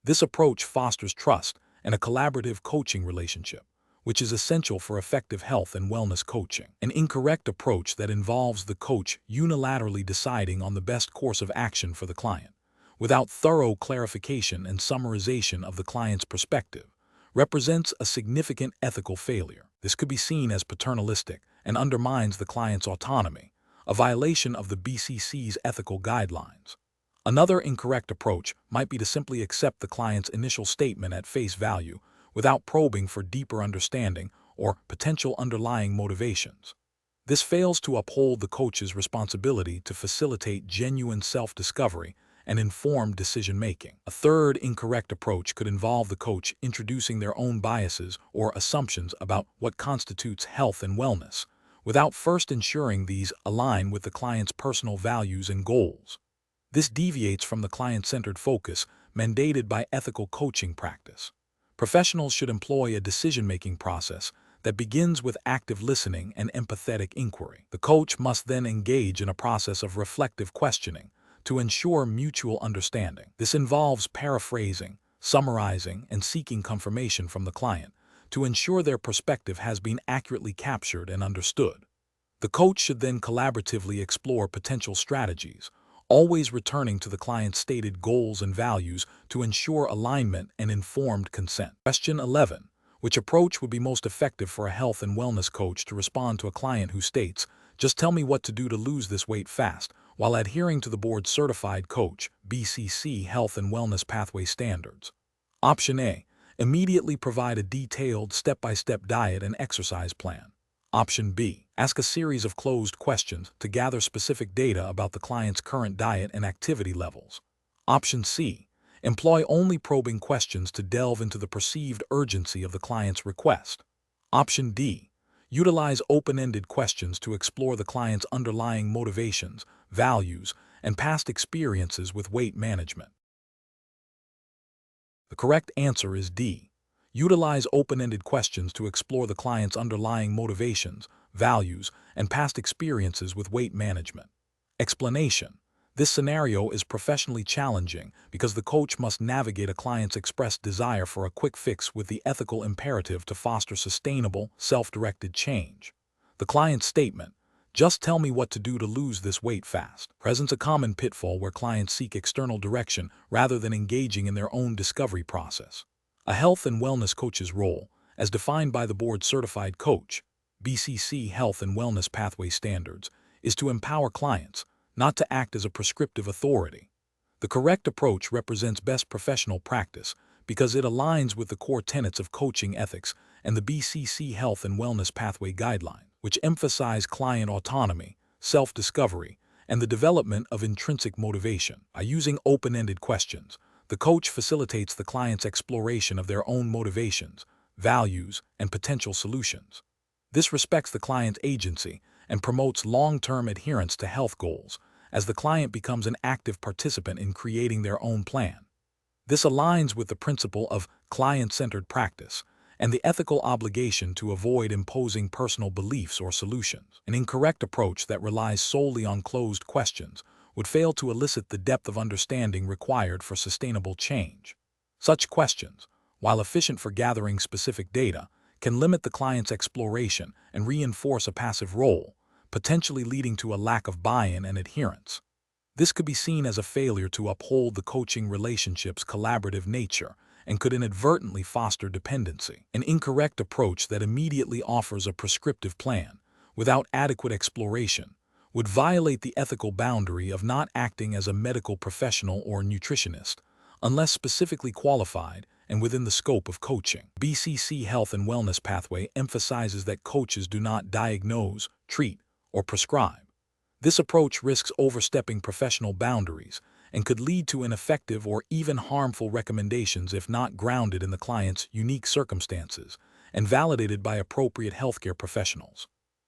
This approach fosters trust and a collaborative coaching relationship, which is essential for effective health and wellness coaching. An incorrect approach that involves the coach unilaterally deciding on the best course of action for the client, without thorough clarification and summarization of the client's perspective, represents a significant ethical failure. This could be seen as paternalistic and undermines the client's autonomy, a violation of the BCC's ethical guidelines. Another incorrect approach might be to simply accept the client's initial statement at face value without probing for deeper understanding or potential underlying motivations. This fails to uphold the coach's responsibility to facilitate genuine self-discovery and informed decision-making. A third incorrect approach could involve the coach introducing their own biases or assumptions about what constitutes health and wellness, without first ensuring these align with the client's personal values and goals. This deviates from the client-centered focus mandated by ethical coaching practice. Professionals should employ a decision-making process that begins with active listening and empathetic inquiry. The coach must then engage in a process of reflective questioning to ensure mutual understanding. This involves paraphrasing, summarizing, and seeking confirmation from the client to ensure their perspective has been accurately captured and understood. The coach should then collaboratively explore potential strategies, always returning to the client's stated goals and values to ensure alignment and informed consent. Question 11. Which approach would be most effective for a health and wellness coach to respond to a client who states, "Just tell me what to do to lose this weight fast," while adhering to the board-certified coach, BCC Health and Wellness Pathway Standards? Option A. Immediately provide a detailed step-by-step diet and exercise plan. Option B. Ask a series of closed questions to gather specific data about the client's current diet and activity levels. Option C. Employ only probing questions to delve into the perceived urgency of the client's request. Option D. Utilize open-ended questions to explore the client's underlying motivations, values, and past experiences with weight management. The correct answer is D. Utilize open-ended questions to explore the client's underlying motivations, values, and past experiences with weight management. Explanation. This scenario is professionally challenging because the coach must navigate a client's expressed desire for a quick fix with the ethical imperative to foster sustainable, self-directed change. The client's statement, "Just tell me what to do to lose this weight fast," presents a common pitfall where clients seek external direction rather than engaging in their own discovery process. A health and wellness coach's role, as defined by the board-certified coach, BCC Health and Wellness Pathway Standards, is to empower clients, not to act as a prescriptive authority. The correct approach represents best professional practice because it aligns with the core tenets of coaching ethics and the BCC Health and Wellness Pathway Guideline, which emphasize client autonomy, self-discovery, and the development of intrinsic motivation. By using open-ended questions, the coach facilitates the client's exploration of their own motivations, values, and potential solutions. This respects the client's agency and promotes long-term adherence to health goals, as the client becomes an active participant in creating their own plan. This aligns with the principle of client-centered practice and the ethical obligation to avoid imposing personal beliefs or solutions. An incorrect approach that relies solely on closed questions would fail to elicit the depth of understanding required for sustainable change. Such questions, while efficient for gathering specific data, can limit the client's exploration and reinforce a passive role, potentially leading to a lack of buy-in and adherence. This could be seen as a failure to uphold the coaching relationship's collaborative nature and could inadvertently foster dependency. An incorrect approach that immediately offers a prescriptive plan, without adequate exploration, would violate the ethical boundary of not acting as a medical professional or nutritionist, unless specifically qualified and within the scope of coaching. BCC Health and Wellness Pathway emphasizes that coaches do not diagnose, treat, or prescribe. This approach risks overstepping professional boundaries and could lead to ineffective or even harmful recommendations if not grounded in the client's unique circumstances and validated by appropriate healthcare professionals.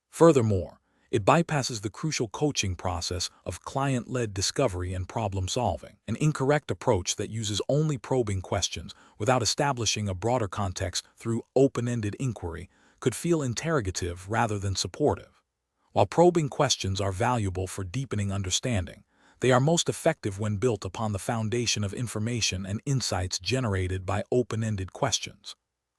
Furthermore, it bypasses the crucial coaching process of client-led discovery and problem-solving. An incorrect approach that uses only probing questions without establishing a broader context through open-ended inquiry could feel interrogative rather than supportive. While probing questions are valuable for deepening understanding, they are most effective when built upon the foundation of information and insights generated by open-ended questions.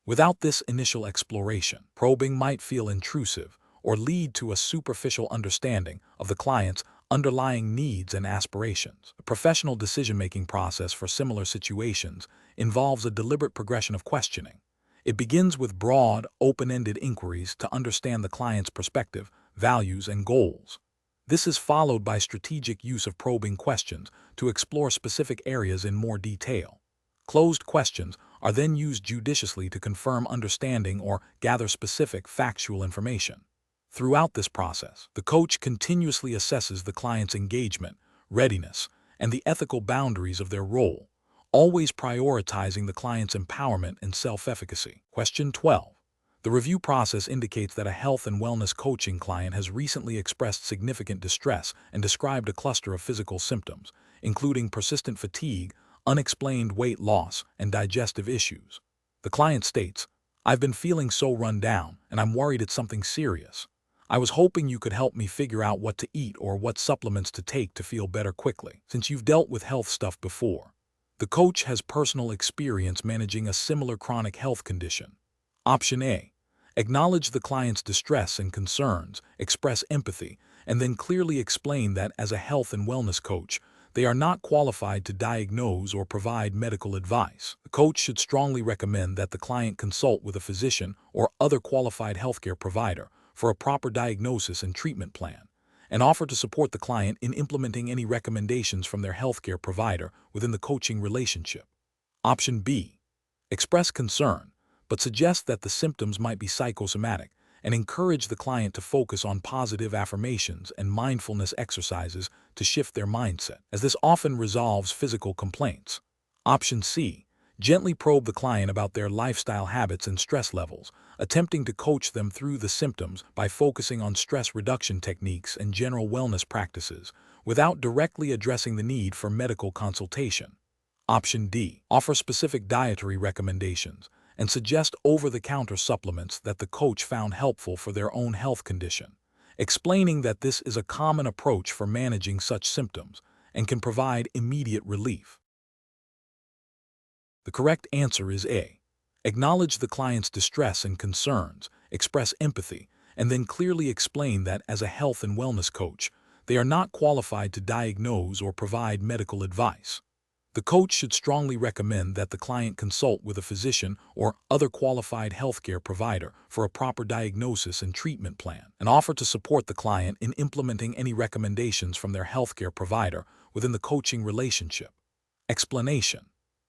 Without this initial exploration, probing might feel intrusive or lead to a superficial understanding of the client's underlying needs and aspirations. A professional decision-making process for similar situations involves a deliberate progression of questioning. It begins with broad, open-ended inquiries to understand the client's perspective, values, and goals. This is followed by strategic use of probing questions to explore specific areas in more detail. Closed questions are then used judiciously to confirm understanding or gather specific factual information. Throughout this process, the coach continuously assesses the client's engagement, readiness, and the ethical boundaries of their role, always prioritizing the client's empowerment and self-efficacy. Question 12. The review process indicates that a health and wellness coaching client has recently expressed significant distress and described a cluster of physical symptoms, including persistent fatigue, unexplained weight loss, and digestive issues. The client states, "I've been feeling so run down, and I'm worried it's something serious. I was hoping you could help me figure out what to eat or what supplements to take to feel better quickly, since you've dealt with health stuff before." The coach has personal experience managing a similar chronic health condition. Option A. Acknowledge the client's distress and concerns, express empathy, and then clearly explain that as a health and wellness coach, they are not qualified to diagnose or provide medical advice. The coach should strongly recommend that the client consult with a physician or other qualified healthcare provider for a proper diagnosis and treatment plan, and offer to support the client in implementing any recommendations from their healthcare provider within the coaching relationship. Option B. Express concern, but suggest that the symptoms might be psychosomatic, and encourage the client to focus on positive affirmations and mindfulness exercises to shift their mindset, as this often resolves physical complaints. Option C. Gently probe the client about their lifestyle habits and stress levels, attempting to coach them through the symptoms by focusing on stress reduction techniques and general wellness practices, without directly addressing the need for medical consultation. Option D. Offer specific dietary recommendations and suggest over-the-counter supplements that the coach found helpful for their own health condition, explaining that this is a common approach for managing such symptoms and can provide immediate relief. The correct answer is A. Acknowledge the client's distress and concerns, express empathy, and then clearly explain that as a health and wellness coach, they are not qualified to diagnose or provide medical advice. The coach should strongly recommend that the client consult with a physician or other qualified healthcare provider for a proper diagnosis and treatment plan, and offer to support the client in implementing any recommendations from their healthcare provider within the coaching relationship. Explanation.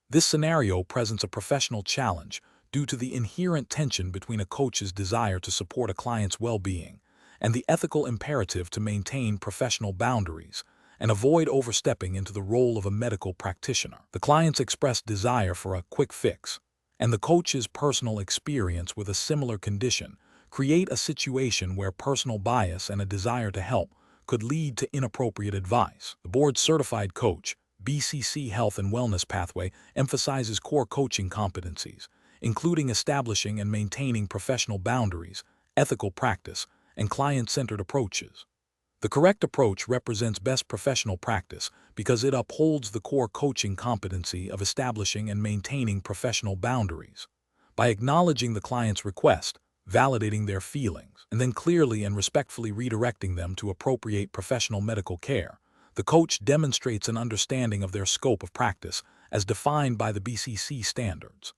This scenario presents a professional challenge due to the inherent tension between a coach's desire to support a client's well-being and the ethical imperative to maintain professional boundaries and avoid overstepping into the role of a medical practitioner. The client's expressed desire for a quick fix and the coach's personal experience with a similar condition create a situation where personal bias and a desire to help could lead to inappropriate advice. The board-certified coach, BCC Health and Wellness Pathway, emphasizes core coaching competencies, including establishing and maintaining professional boundaries, ethical practice, and client-centered approaches. The correct approach represents best professional practice because it upholds the core coaching competency of establishing and maintaining professional boundaries. By acknowledging the client's request, validating their feelings, and then clearly and respectfully redirecting them to appropriate professional medical care, the coach demonstrates an understanding of their scope of practice as defined by the BCC standards.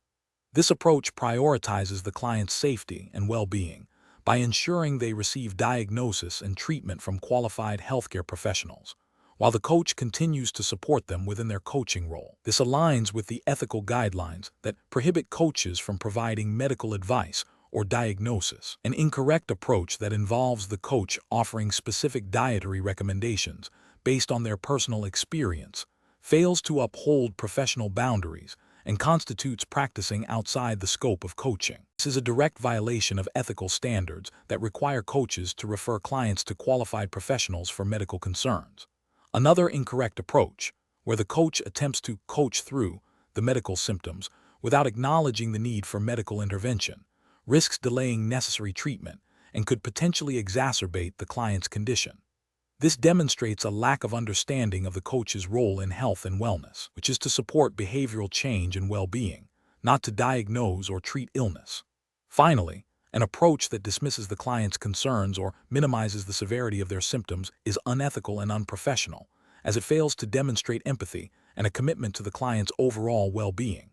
This approach prioritizes the client's safety and well-being by ensuring they receive diagnosis and treatment from qualified healthcare professionals, while the coach continues to support them within their coaching role. This aligns with the ethical guidelines that prohibit coaches from providing medical advice or diagnosis. An incorrect approach that involves the coach offering specific dietary recommendations based on their personal experience fails to uphold professional boundaries and constitutes practicing outside the scope of coaching. This is a direct violation of ethical standards that require coaches to refer clients to qualified professionals for medical concerns. Another incorrect approach, where the coach attempts to coach through the medical symptoms without acknowledging the need for medical intervention, risks delaying necessary treatment and could potentially exacerbate the client's condition. This demonstrates a lack of understanding of the coach's role in health and wellness, which is to support behavioral change and well-being, not to diagnose or treat illness. Finally, an approach that dismisses the client's concerns or minimizes the severity of their symptoms is unethical and unprofessional, as it fails to demonstrate empathy and a commitment to the client's overall well-being.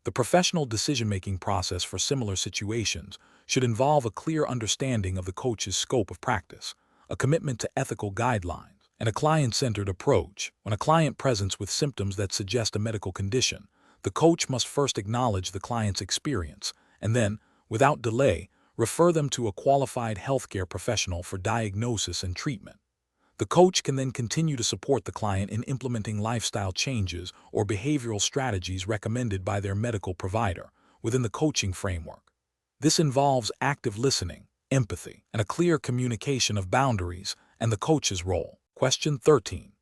The professional decision-making process for similar situations should involve a clear understanding of the coach's scope of practice, a commitment to ethical guidelines, and a client-centered approach. When a client presents with symptoms that suggest a medical condition, the coach must first acknowledge the client's experience and then, without delay, refer them to a qualified healthcare professional for diagnosis and treatment. The coach can then continue to support the client in implementing lifestyle changes or behavioral strategies recommended by their medical provider within the coaching framework. This involves active listening, empathy, and a clear communication of boundaries and the coach's role. Question 13.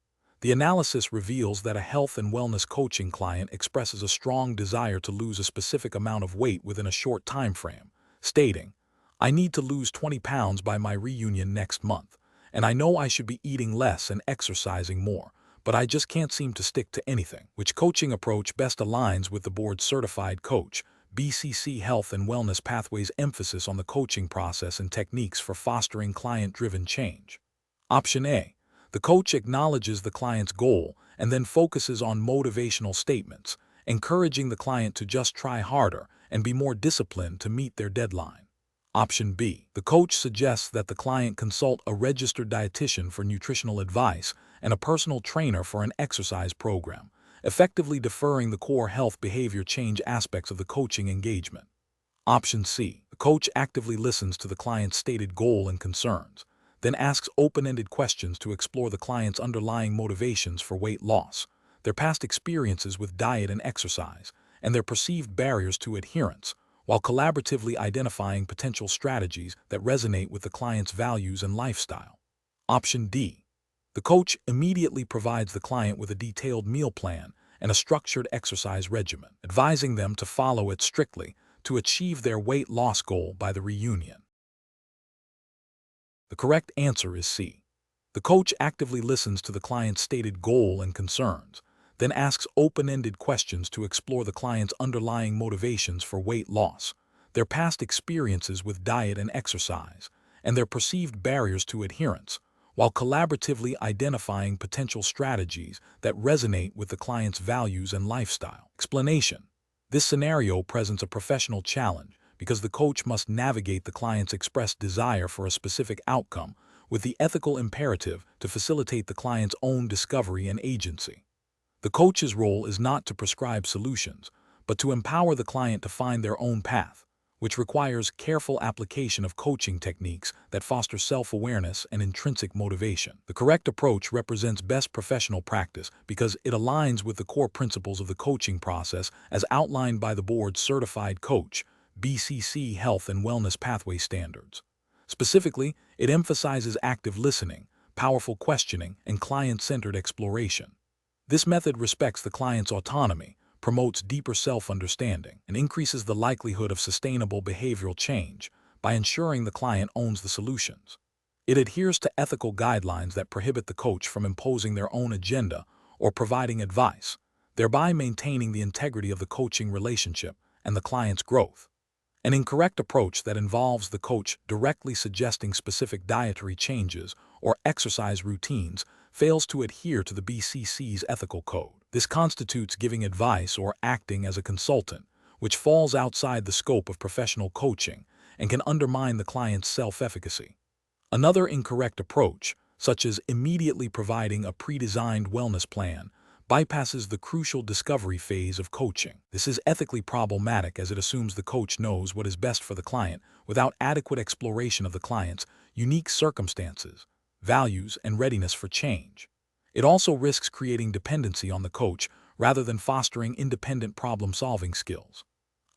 The analysis reveals that a health and wellness coaching client expresses a strong desire to lose a specific amount of weight within a short time frame, stating, "I need to lose 20 pounds by my reunion next month, and I know I should be eating less and exercising more, but I just can't seem to stick to anything." Which coaching approach best aligns with the board-certified coach, BCC Health and Wellness Pathway's emphasis on the coaching process and techniques for fostering client-driven change? Option A. The coach acknowledges the client's goal and then focuses on motivational statements, encouraging the client to just try harder and be more disciplined to meet their deadline. Option B. The coach suggests that the client consult a registered dietitian for nutritional advice and a personal trainer for an exercise program, effectively deferring the core health behavior change aspects of the coaching engagement. Option C. The coach actively listens to the client's stated goal and concerns, then asks open-ended questions to explore the client's underlying motivations for weight loss, their past experiences with diet and exercise, and their perceived barriers to adherence, while collaboratively identifying potential strategies that resonate with the client's values and lifestyle. Option D. The coach immediately provides the client with a detailed meal plan and a structured exercise regimen, advising them to follow it strictly to achieve their weight loss goal by the reunion. The correct answer is C. The coach actively listens to the client's stated goal and concerns, then asks open-ended questions to explore the client's underlying motivations for weight loss, their past experiences with diet and exercise, and their perceived barriers to adherence, while collaboratively identifying potential strategies that resonate with the client's values and lifestyle. Explanation: this scenario presents a professional challenge because the coach must navigate the client's expressed desire for a specific outcome with the ethical imperative to facilitate the client's own discovery and agency. The coach's role is not to prescribe solutions, but to empower the client to find their own path, which requires careful application of coaching techniques that foster self-awareness and intrinsic motivation. The correct approach represents best professional practice because it aligns with the core principles of the coaching process as outlined by the board's certified coach, BCC Health and Wellness Pathway Standards. Specifically, it emphasizes active listening, powerful questioning, and client-centered exploration. This method respects the client's autonomy, promotes deeper self-understanding, and increases the likelihood of sustainable behavioral change by ensuring the client owns the solutions. It adheres to ethical guidelines that prohibit the coach from imposing their own agenda or providing advice, thereby maintaining the integrity of the coaching relationship and the client's growth. An incorrect approach that involves the coach directly suggesting specific dietary changes or exercise routines fails to adhere to the BCC's ethical code. This constitutes giving advice or acting as a consultant, which falls outside the scope of professional coaching and can undermine the client's self-efficacy. Another incorrect approach, such as immediately providing a pre-designed wellness plan, bypasses the crucial discovery phase of coaching. This is ethically problematic as it assumes the coach knows what is best for the client without adequate exploration of the client's unique circumstances, values, and readiness for change. It also risks creating dependency on the coach rather than fostering independent problem-solving skills.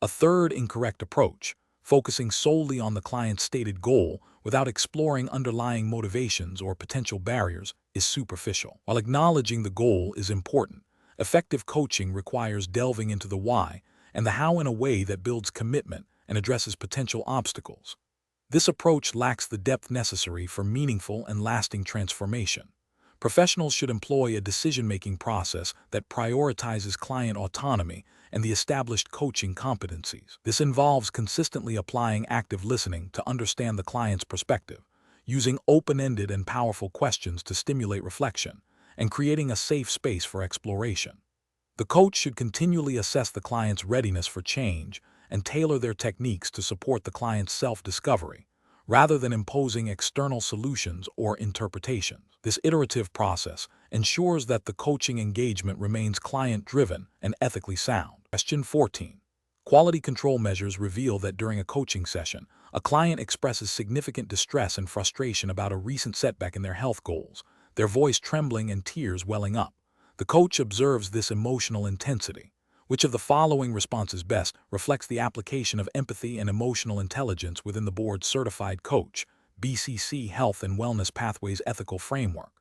A third incorrect approach, focusing solely on the client's stated goal without exploring underlying motivations or potential barriers, is superficial. While acknowledging the goal is important, effective coaching requires delving into the why and the how in a way that builds commitment and addresses potential obstacles. This approach lacks the depth necessary for meaningful and lasting transformation. Professionals should employ a decision-making process that prioritizes client autonomy and the established coaching competencies. This involves consistently applying active listening to understand the client's perspective, using open-ended and powerful questions to stimulate reflection, and creating a safe space for exploration. The coach should continually assess the client's readiness for change and tailor their techniques to support the client's self-discovery, rather than imposing external solutions or interpretations. This iterative process ensures that the coaching engagement remains client-driven and ethically sound. Question 14. Quality control measures reveal that during a coaching session, a client expresses significant distress and frustration about a recent setback in their health goals, their voice trembling and tears welling up. The coach observes this emotional intensity. Which of the following responses best reflects the application of empathy and emotional intelligence within the board's certified coach, BCC Health and Wellness Pathways ethical framework?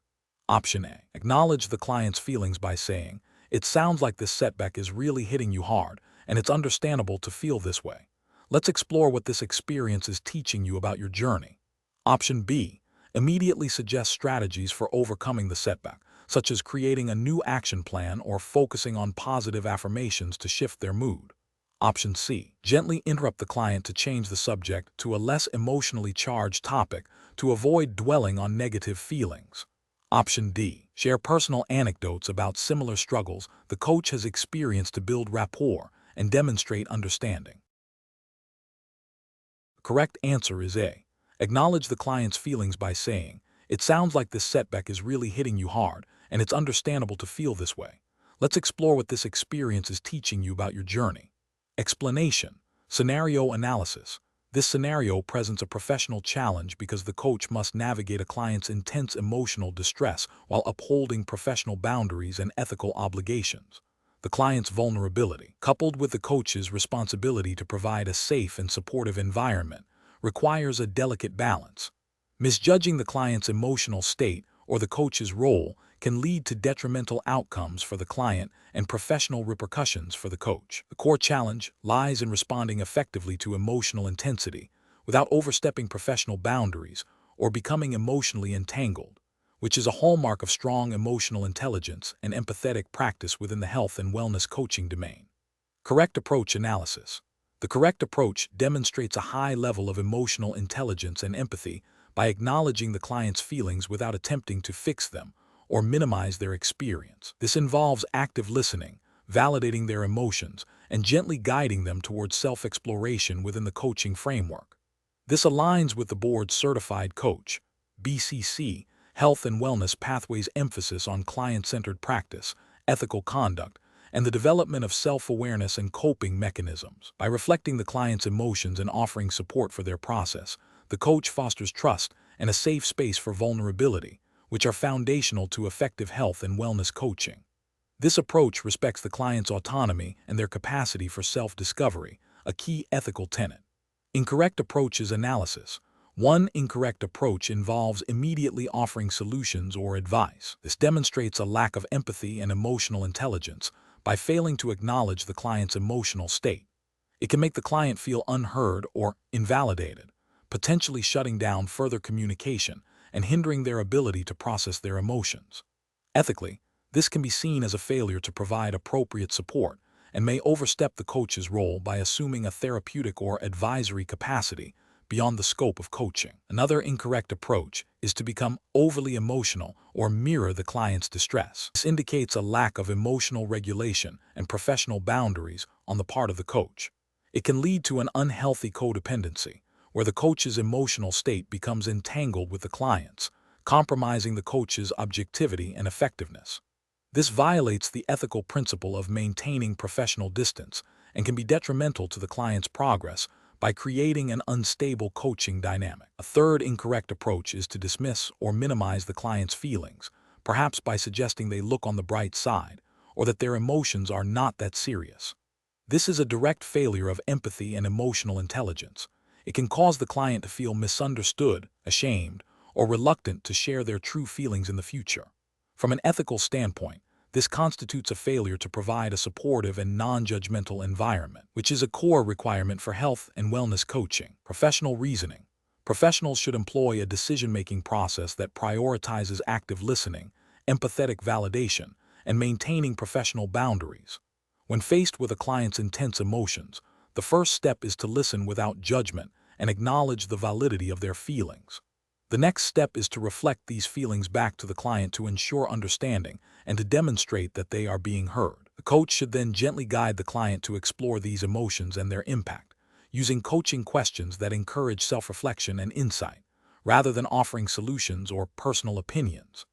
Option A. Acknowledge the client's feelings by saying, "It sounds like this setback is really hitting you hard, and it's understandable to feel this way. Let's explore what this experience is teaching you about your journey." Option B. Immediately suggest strategies for overcoming the setback, such as creating a new action plan or focusing on positive affirmations to shift their mood. Option C. Gently interrupt the client to change the subject to a less emotionally charged topic to avoid dwelling on negative feelings. Option D. Share personal anecdotes about similar struggles the coach has experienced to build rapport and demonstrate understanding. The correct answer is A. Acknowledge the client's feelings by saying, "It sounds like this setback is really hitting you hard, and it's understandable to feel this way. Let's explore what this experience is teaching you about your journey. Explanation. Scenario analysis. This scenario presents a professional challenge because the coach must navigate a client's intense emotional distress while upholding professional boundaries and ethical obligations. The client's vulnerability, coupled with the coach's responsibility to provide a safe and supportive environment, requires a delicate balance. Misjudging the client's emotional state or the coach's role can lead to detrimental outcomes for the client and professional repercussions for the coach. The core challenge lies in responding effectively to emotional intensity without overstepping professional boundaries or becoming emotionally entangled, which is a hallmark of strong emotional intelligence and empathetic practice within the health and wellness coaching domain. Correct approach analysis. The correct approach demonstrates a high level of emotional intelligence and empathy by acknowledging the client's feelings without attempting to fix them or minimize their experience. This involves active listening, validating their emotions, and gently guiding them towards self-exploration within the coaching framework. This aligns with the board's certified coach, BCC, Health and Wellness Pathways emphasis on client-centered practice, ethical conduct, and the development of self-awareness and coping mechanisms. By reflecting the client's emotions and offering support for their process, the coach fosters trust and a safe space for vulnerability, which are foundational to effective health and wellness coaching. This approach respects the client's autonomy and their capacity for self-discovery, a key ethical tenet. Incorrect approaches analysis. One incorrect approach involves immediately offering solutions or advice. This demonstrates a lack of empathy and emotional intelligence by failing to acknowledge the client's emotional state. It can make the client feel unheard or invalidated, potentially shutting down further communication and hindering their ability to process their emotions. Ethically, this can be seen as a failure to provide appropriate support and may overstep the coach's role by assuming a therapeutic or advisory capacity beyond the scope of coaching. Another incorrect approach is to become overly emotional or mirror the client's distress. This indicates a lack of emotional regulation and professional boundaries on the part of the coach. It can lead to an unhealthy codependency, where the coach's emotional state becomes entangled with the client's, compromising the coach's objectivity and effectiveness. This violates the ethical principle of maintaining professional distance and can be detrimental to the client's progress by creating an unstable coaching dynamic. A third incorrect approach is to dismiss or minimize the client's feelings, perhaps by suggesting they look on the bright side or that their emotions are not that serious. This is a direct failure of empathy and emotional intelligence. It can cause the client to feel misunderstood, ashamed, or reluctant to share their true feelings in the future. From an ethical standpoint, this constitutes a failure to provide a supportive and non-judgmental environment, which is a core requirement for health and wellness coaching. Professional reasoning. Professionals should employ a decision-making process that prioritizes active listening, empathetic validation, and maintaining professional boundaries. When faced with a client's intense emotions, the first step is to listen without judgment and acknowledge the validity of their feelings. The next step is to reflect these feelings back to the client to ensure understanding and to demonstrate that they are being heard. The coach should then gently guide the client to explore these emotions and their impact, using coaching questions that encourage self-reflection and insight, rather than offering solutions or personal opinions.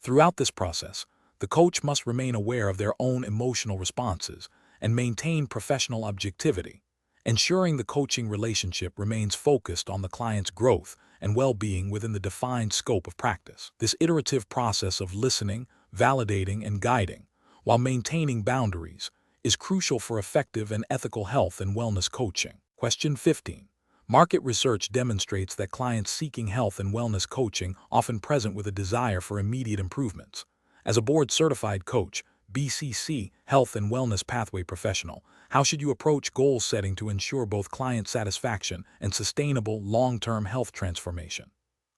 Throughout this process, the coach must remain aware of their own emotional responses and maintain professional objectivity, ensuring the coaching relationship remains focused on the client's growth and well-being within the defined scope of practice. This iterative process of listening, validating, and guiding, while maintaining boundaries, is crucial for effective and ethical health and wellness coaching. Question 15. Market research demonstrates that clients seeking health and wellness coaching often present with a desire for immediate improvements. As a board-certified coach, BCC, Health and Wellness Pathway Professional, how should you approach goal setting to ensure both client satisfaction and sustainable long-term health transformation?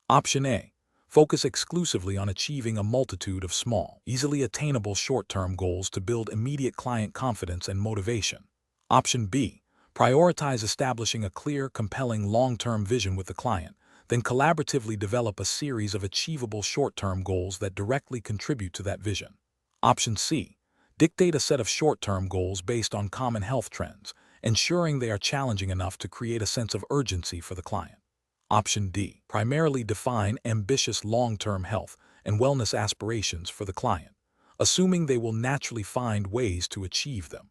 Option A. Focus exclusively on achieving a multitude of small, easily attainable short-term goals to build immediate client confidence and motivation. Option B. Prioritize establishing a clear, compelling long-term vision with the client, then collaboratively develop a series of achievable short-term goals that directly contribute to that vision. Option C. Dictate a set of short-term goals based on common health trends, ensuring they are challenging enough to create a sense of urgency for the client. Option D. Primarily define ambitious long-term health and wellness aspirations for the client, assuming they will naturally find ways to achieve them.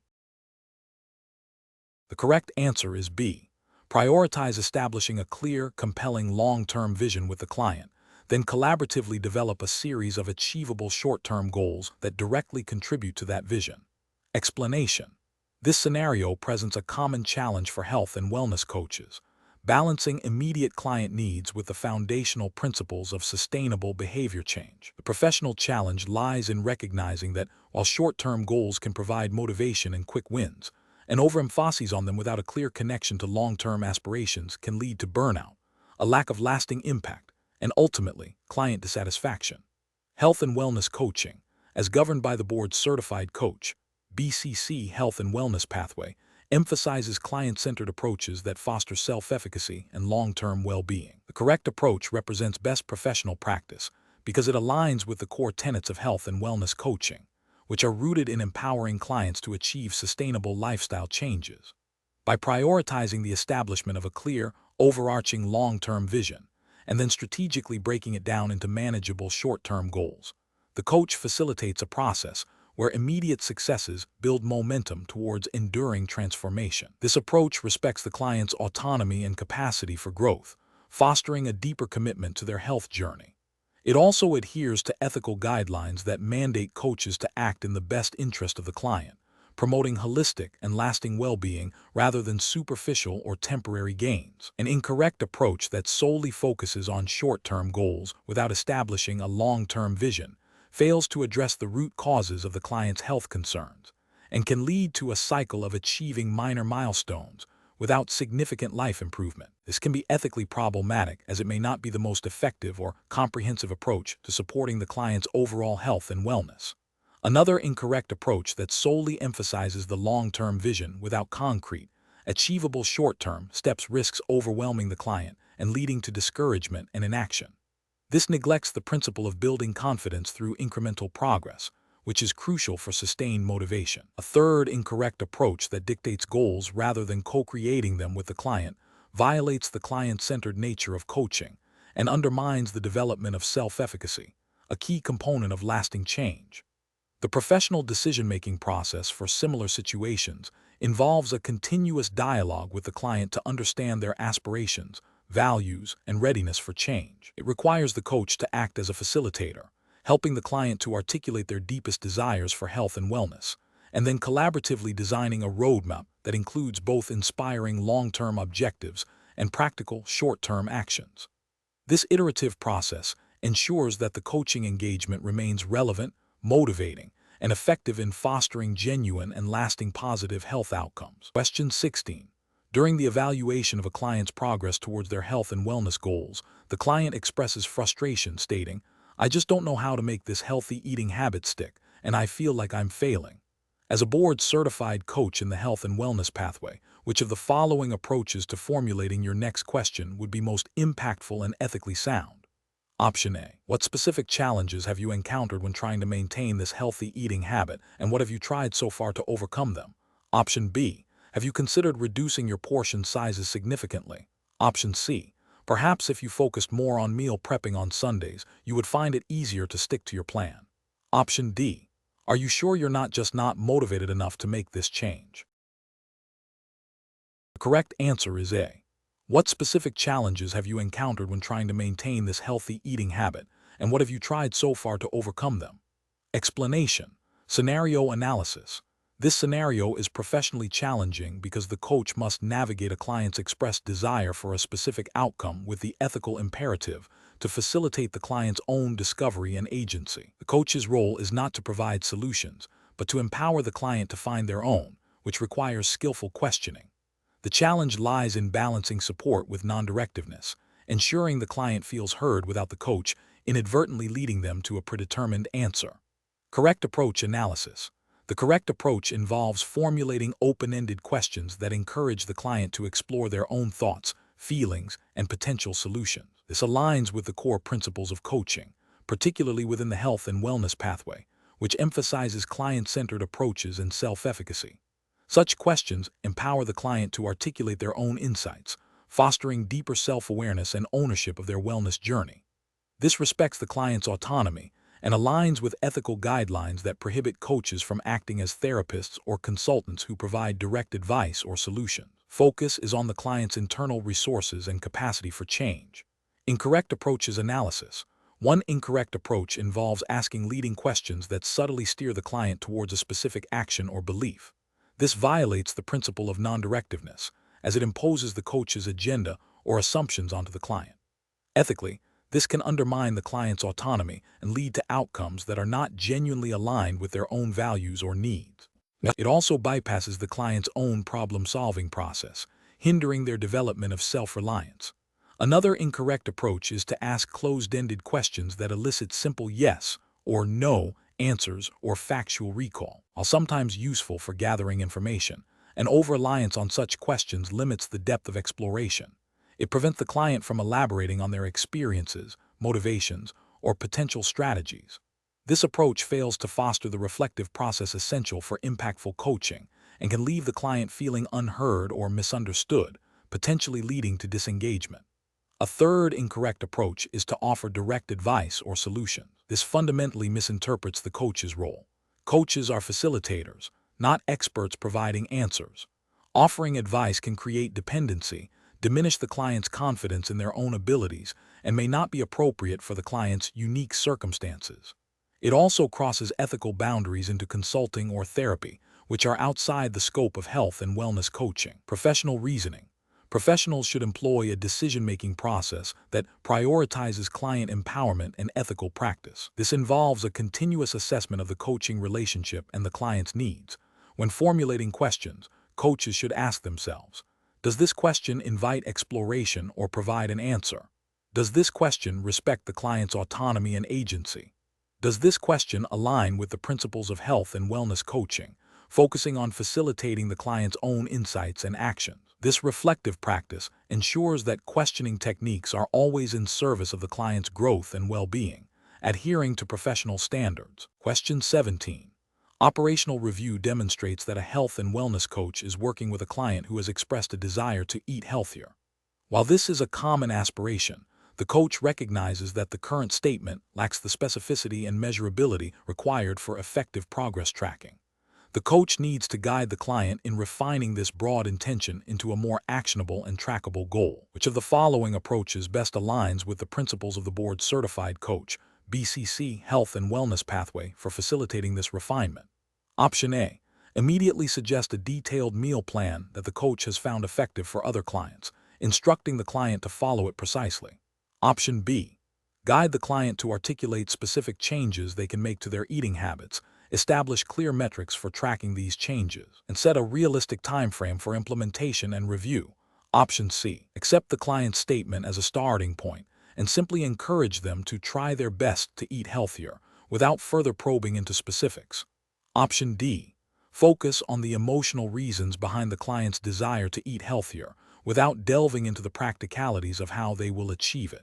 The correct answer is B. Prioritize establishing a clear, compelling long-term vision with the client, then collaboratively develop a series of achievable short-term goals that directly contribute to that vision. Explanation. This scenario presents a common challenge for health and wellness coaches, balancing immediate client needs with the foundational principles of sustainable behavior change. The professional challenge lies in recognizing that while short-term goals can provide motivation and quick wins, an overemphasis on them without a clear connection to long-term aspirations can lead to burnout, a lack of lasting impact, and ultimately, client dissatisfaction. Health and wellness coaching, as governed by the board's certified coach, BCC Health and Wellness Pathway, emphasizes client-centered approaches that foster self-efficacy and long-term well-being. The correct approach represents best professional practice because it aligns with the core tenets of health and wellness coaching, which are rooted in empowering clients to achieve sustainable lifestyle changes. By prioritizing the establishment of a clear, overarching long-term vision, and then strategically breaking it down into manageable short-term goals, the coach facilitates a process where immediate successes build momentum towards enduring transformation. This approach respects the client's autonomy and capacity for growth, fostering a deeper commitment to their health journey. It also adheres to ethical guidelines that mandate coaches to act in the best interest of the client, promoting holistic and lasting well-being rather than superficial or temporary gains. An incorrect approach that solely focuses on short-term goals without establishing a long-term vision fails to address the root causes of the client's health concerns and can lead to a cycle of achieving minor milestones without significant life improvement. This can be ethically problematic as it may not be the most effective or comprehensive approach to supporting the client's overall health and wellness. Another incorrect approach that solely emphasizes the long-term vision without concrete, achievable short-term steps risks overwhelming the client and leading to discouragement and inaction. This neglects the principle of building confidence through incremental progress, which is crucial for sustained motivation. A third incorrect approach that dictates goals rather than co-creating them with the client violates the client-centered nature of coaching and undermines the development of self-efficacy, a key component of lasting change. The professional decision-making process for similar situations involves a continuous dialogue with the client to understand their aspirations, values, and readiness for change. It requires the coach to act as a facilitator, helping the client to articulate their deepest desires for health and wellness, and then collaboratively designing a roadmap that includes both inspiring long-term objectives and practical short-term actions. This iterative process ensures that the coaching engagement remains relevant, motivating, and effective in fostering genuine and lasting positive health outcomes. Question 16. During the evaluation of a client's progress towards their health and wellness goals, the client expresses frustration, stating, "I just don't know how to make this healthy eating habit stick, and I feel like I'm failing." As a board-certified coach in the health and wellness pathway, which of the following approaches to formulating your next question would be most impactful and ethically sound? Option A. What specific challenges have you encountered when trying to maintain this healthy eating habit, and what have you tried so far to overcome them? Option B. Have you considered reducing your portion sizes significantly? Option C. Perhaps if you focused more on meal prepping on Sundays, you would find it easier to stick to your plan. Option D. Are you sure you're not motivated enough to make this change? The correct answer is A. What specific challenges have you encountered when trying to maintain this healthy eating habit, and what have you tried so far to overcome them? Explanation. Scenario analysis. This scenario is professionally challenging because the coach must navigate a client's expressed desire for a specific outcome with the ethical imperative to facilitate the client's own discovery and agency. The coach's role is not to provide solutions, but to empower the client to find their own, which requires skillful questioning. The challenge lies in balancing support with non-directiveness, ensuring the client feels heard without the coach inadvertently leading them to a predetermined answer. Correct approach analysis. The correct approach involves formulating open-ended questions that encourage the client to explore their own thoughts, feelings, and potential solutions. This aligns with the core principles of coaching, particularly within the health and wellness pathway, which emphasizes client-centered approaches and self-efficacy. Such questions empower the client to articulate their own insights, fostering deeper self-awareness and ownership of their wellness journey. This respects the client's autonomy and aligns with ethical guidelines that prohibit coaches from acting as therapists or consultants who provide direct advice or solutions. Focus is on the client's internal resources and capacity for change. Incorrect approach is analysis. One incorrect approach involves asking leading questions that subtly steer the client towards a specific action or belief. This violates the principle of non-directiveness, as it imposes the coach's agenda or assumptions onto the client. Ethically, this can undermine the client's autonomy and lead to outcomes that are not genuinely aligned with their own values or needs. It also bypasses the client's own problem-solving process, hindering their development of self-reliance. Another incorrect approach is to ask closed-ended questions that elicit simple yes or no answers or factual recall. While sometimes useful for gathering information, an over-reliance on such questions limits the depth of exploration. It prevents the client from elaborating on their experiences, motivations, or potential strategies. This approach fails to foster the reflective process essential for impactful coaching and can leave the client feeling unheard or misunderstood, potentially leading to disengagement. A third incorrect approach is to offer direct advice or solutions. This fundamentally misinterprets the coach's role. Coaches are facilitators, not experts providing answers. Offering advice can create dependency, diminish the client's confidence in their own abilities, and may not be appropriate for the client's unique circumstances. It also crosses ethical boundaries into consulting or therapy, which are outside the scope of health and wellness coaching. Professional reasoning. Professionals should employ a decision-making process that prioritizes client empowerment and ethical practice. This involves a continuous assessment of the coaching relationship and the client's needs. When formulating questions, coaches should ask themselves, does this question invite exploration or provide an answer? Does this question respect the client's autonomy and agency? Does this question align with the principles of health and wellness coaching, focusing on facilitating the client's own insights and actions? This reflective practice ensures that questioning techniques are always in service of the client's growth and well-being, adhering to professional standards. Question 17. Operational review demonstrates that a health and wellness coach is working with a client who has expressed a desire to eat healthier. While this is a common aspiration, the coach recognizes that the current statement lacks the specificity and measurability required for effective progress tracking. The coach needs to guide the client in refining this broad intention into a more actionable and trackable goal. Which of the following approaches best aligns with the principles of the board-certified coach, BCC Health and Wellness Pathway for facilitating this refinement? Option A. Immediately suggest a detailed meal plan that the coach has found effective for other clients, instructing the client to follow it precisely. Option B. Guide the client to articulate specific changes they can make to their eating habits, establish clear metrics for tracking these changes, and set a realistic time frame for implementation and review. Option C. Accept the client's statement as a starting point and simply encourage them to try their best to eat healthier without further probing into specifics. Option D. Focus on the emotional reasons behind the client's desire to eat healthier without delving into the practicalities of how they will achieve it.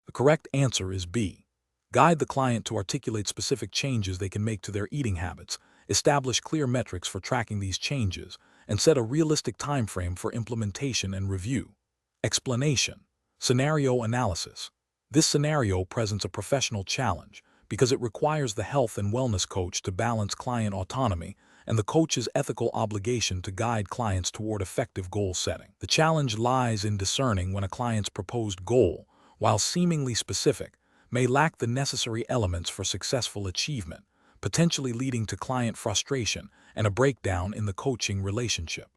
The correct answer is B. Guide the client to articulate specific changes they can make to their eating habits, establish clear metrics for tracking these changes, and set a realistic time frame for implementation and review. Explanation. Scenario analysis. This scenario presents a professional challenge because it requires the health and wellness coach to balance client autonomy and the coach's ethical obligation to guide clients toward effective goal setting. The challenge lies in discerning when a client's proposed goal, while seemingly specific, may lack the necessary elements for successful achievement, potentially leading to client frustration and a breakdown in the coaching relationship.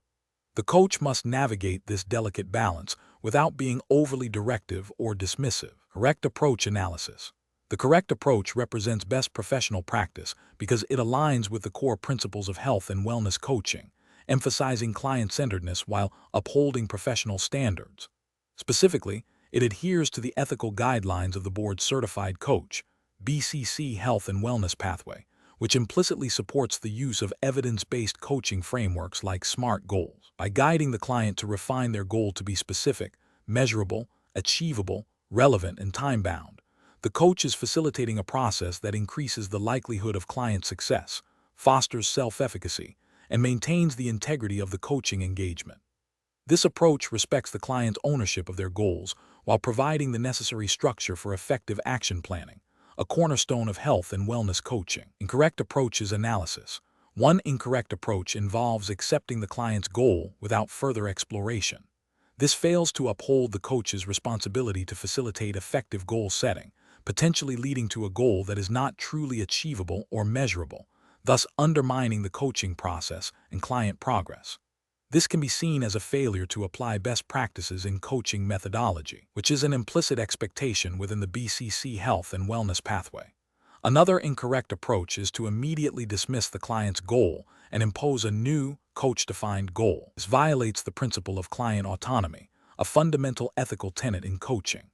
The coach must navigate this delicate balance without being overly directive or dismissive. Correct approach analysis. The correct approach represents best professional practice because it aligns with the core principles of health and wellness coaching, emphasizing client-centeredness while upholding professional standards. Specifically, it adheres to the ethical guidelines of the board-certified coach, BCC Health and Wellness Pathway, which implicitly supports the use of evidence-based coaching frameworks like SMART goals. By guiding the client to refine their goal to be specific, measurable, achievable, relevant, and time-bound, the coach is facilitating a process that increases the likelihood of client success, fosters self-efficacy, and maintains the integrity of the coaching engagement. This approach respects the client's ownership of their goals while providing the necessary structure for effective action planning, a cornerstone of health and wellness coaching. Incorrect approach is analysis. One incorrect approach involves accepting the client's goal without further exploration. This fails to uphold the coach's responsibility to facilitate effective goal setting, potentially leading to a goal that is not truly achievable or measurable, thus undermining the coaching process and client progress. This can be seen as a failure to apply best practices in coaching methodology, which is an implicit expectation within the BCC health and wellness pathway. Another incorrect approach is to immediately dismiss the client's goal and impose a new, coach-defined goal. This violates the principle of client autonomy, a fundamental ethical tenet in coaching.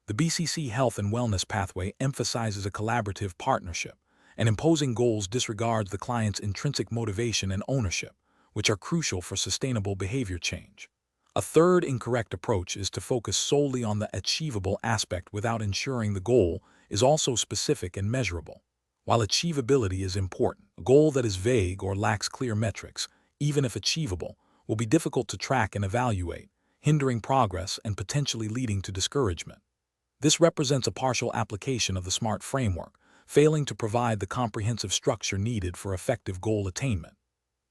The BCC health and wellness pathway emphasizes a collaborative partnership, and imposing goals disregards the client's intrinsic motivation and ownership, which are crucial for sustainable behavior change. A third incorrect approach is to focus solely on the achievable aspect without ensuring the goal is also specific and measurable. While achievability is important, a goal that is vague or lacks clear metrics, even if achievable, will be difficult to track and evaluate, hindering progress and potentially leading to discouragement. This represents a partial application of the SMART framework, failing to provide the comprehensive structure needed for effective goal attainment.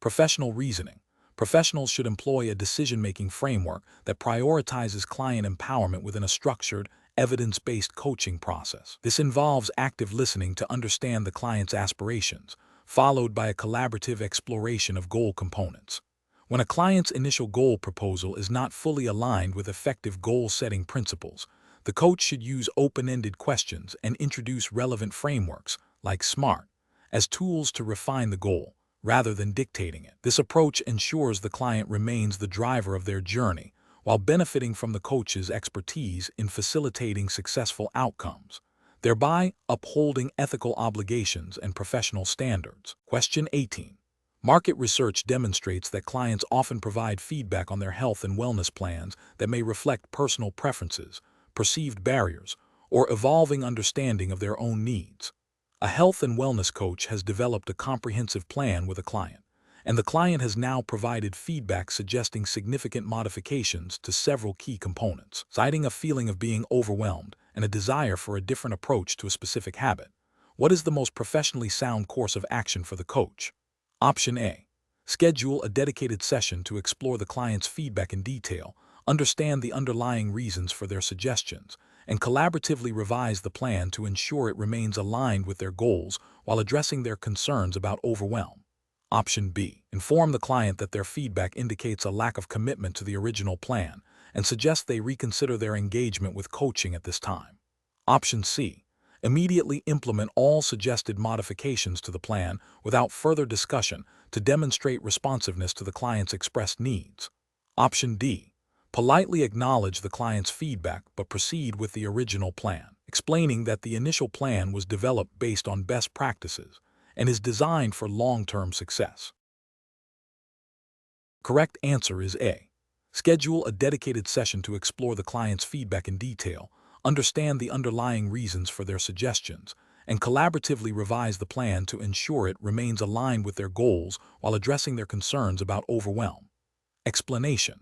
Professional reasoning. Professionals should employ a decision-making framework that prioritizes client empowerment within a structured, evidence-based coaching process. This involves active listening to understand the client's aspirations, followed by a collaborative exploration of goal components. When a client's initial goal proposal is not fully aligned with effective goal-setting principles, the coach should use open-ended questions and introduce relevant frameworks, like SMART, as tools to refine the goal, rather than dictating it. This approach ensures the client remains the driver of their journey, while benefiting from the coach's expertise in facilitating successful outcomes, thereby upholding ethical obligations and professional standards. Question 18. Market research demonstrates that clients often provide feedback on their health and wellness plans that may reflect personal preferences, perceived barriers, or evolving understanding of their own needs. A health and wellness coach has developed a comprehensive plan with a client, and the client has now provided feedback suggesting significant modifications to several key components, citing a feeling of being overwhelmed and a desire for a different approach to a specific habit. What is the most professionally sound course of action for the coach? Option A. Schedule a dedicated session to explore the client's feedback in detail, understand the underlying reasons for their suggestions, and collaboratively revise the plan to ensure it remains aligned with their goals while addressing their concerns about overwhelm. Option B. Inform the client that their feedback indicates a lack of commitment to the original plan and suggest they reconsider their engagement with coaching at this time. Option C. Immediately implement all suggested modifications to the plan without further discussion to demonstrate responsiveness to the client's expressed needs. Option D. Politely acknowledge the client's feedback but proceed with the original plan, explaining that the initial plan was developed based on best practices and is designed for long-term success. Correct answer is A. Schedule a dedicated session to explore the client's feedback in detail, understand the underlying reasons for their suggestions, and collaboratively revise the plan to ensure it remains aligned with their goals while addressing their concerns about overwhelm. Explanation.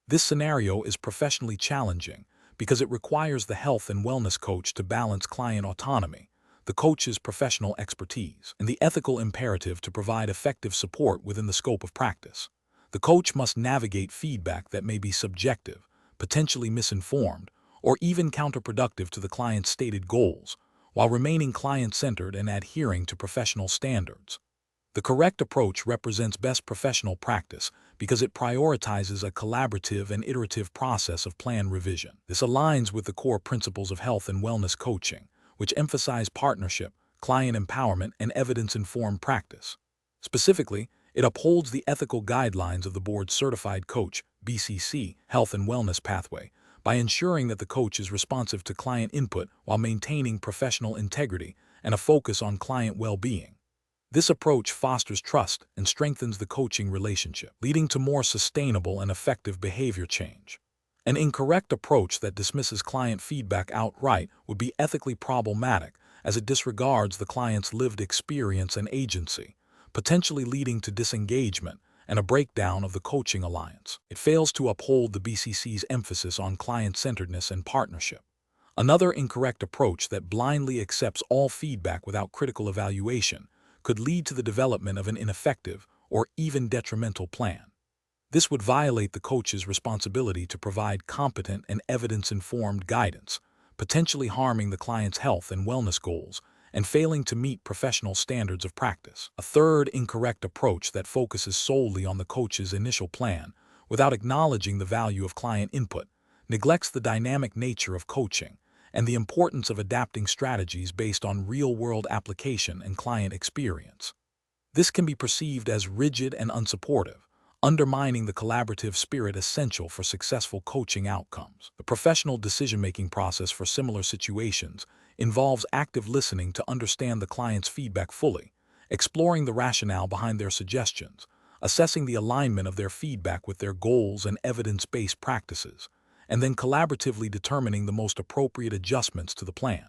This scenario is professionally challenging because it requires the health and wellness coach to balance client autonomy, the coach's professional expertise, and the ethical imperative to provide effective support within the scope of practice. The coach must navigate feedback that may be subjective, potentially misinformed, or even counterproductive to the client's stated goals, while remaining client-centered and adhering to professional standards. The correct approach represents best professional practice because it prioritizes a collaborative and iterative process of plan revision. This aligns with the core principles of health and wellness coaching, which emphasize partnership, client empowerment, and evidence-informed practice. Specifically, it upholds the ethical guidelines of the board-certified coach, BCC, health and wellness pathway, by ensuring that the coach is responsive to client input while maintaining professional integrity and a focus on client well-being. This approach fosters trust and strengthens the coaching relationship, leading to more sustainable and effective behavior change. An incorrect approach that dismisses client feedback outright would be ethically problematic as it disregards the client's lived experience and agency, potentially leading to disengagement and a breakdown of the coaching alliance. It fails to uphold the BCC's emphasis on client-centeredness and partnership. Another incorrect approach that blindly accepts all feedback without critical evaluation could lead to the development of an ineffective or even detrimental plan. This would violate the coach's responsibility to provide competent and evidence-informed guidance, potentially harming the client's health and wellness goals and failing to meet professional standards of practice. A third incorrect approach that focuses solely on the coach's initial plan without acknowledging the value of client input neglects the dynamic nature of coaching and the importance of adapting strategies based on real-world application and client experience. This can be perceived as rigid and unsupportive, undermining the collaborative spirit essential for successful coaching outcomes. The professional decision-making process for similar situations involves active listening to understand the client's feedback fully, exploring the rationale behind their suggestions, assessing the alignment of their feedback with their goals and evidence-based practices, and then collaboratively determining the most appropriate adjustments to the plan.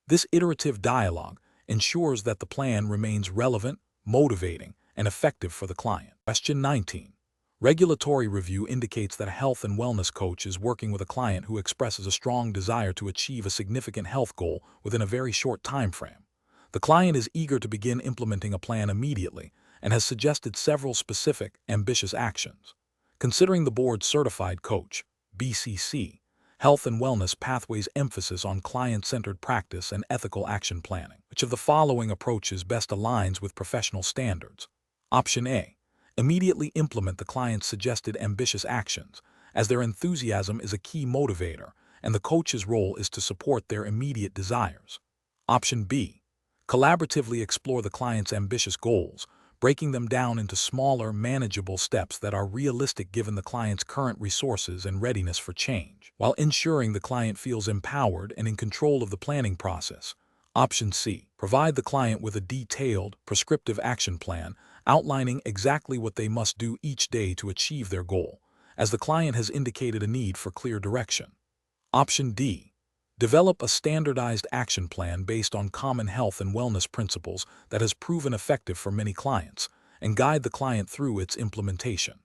This iterative dialogue ensures that the plan remains relevant, motivating, and effective for the client. Question 19. Regulatory review indicates that a health and wellness coach is working with a client who expresses a strong desire to achieve a significant health goal within a very short time frame. The client is eager to begin implementing a plan immediately and has suggested several specific, ambitious actions. Considering the board-certified coach, BCC, Health and Wellness Pathways' emphasis on client-centered practice and ethical action planning, which of the following approaches best aligns with professional standards? Option A. Immediately implement the client's suggested ambitious actions, as their enthusiasm is a key motivator and the coach's role is to support their immediate desires. Option B. Collaboratively explore the client's ambitious goals, breaking them down into smaller, manageable steps that are realistic given the client's current resources and readiness for change, while ensuring the client feels empowered and in control of the planning process. Option C. Provide the client with a detailed, prescriptive action plan outlining exactly what they must do each day to achieve their goal, as the client has indicated a need for clear direction. Option D. Develop a standardized action plan based on common health and wellness principles that has proven effective for many clients, and guide the client through its implementation.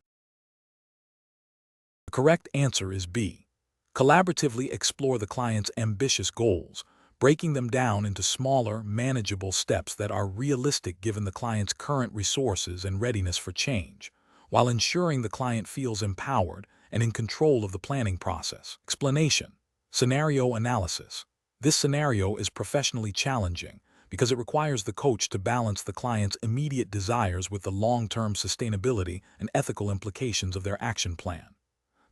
The correct answer is B. Collaboratively explore the client's ambitious goals, breaking them down into smaller, manageable steps that are realistic given the client's current resources and readiness for change, while ensuring the client feels empowered and in control of the planning process. Explanation. Scenario analysis. This scenario is professionally challenging because it requires the coach to balance the client's immediate desires with the long-term sustainability and ethical implications of their action plan.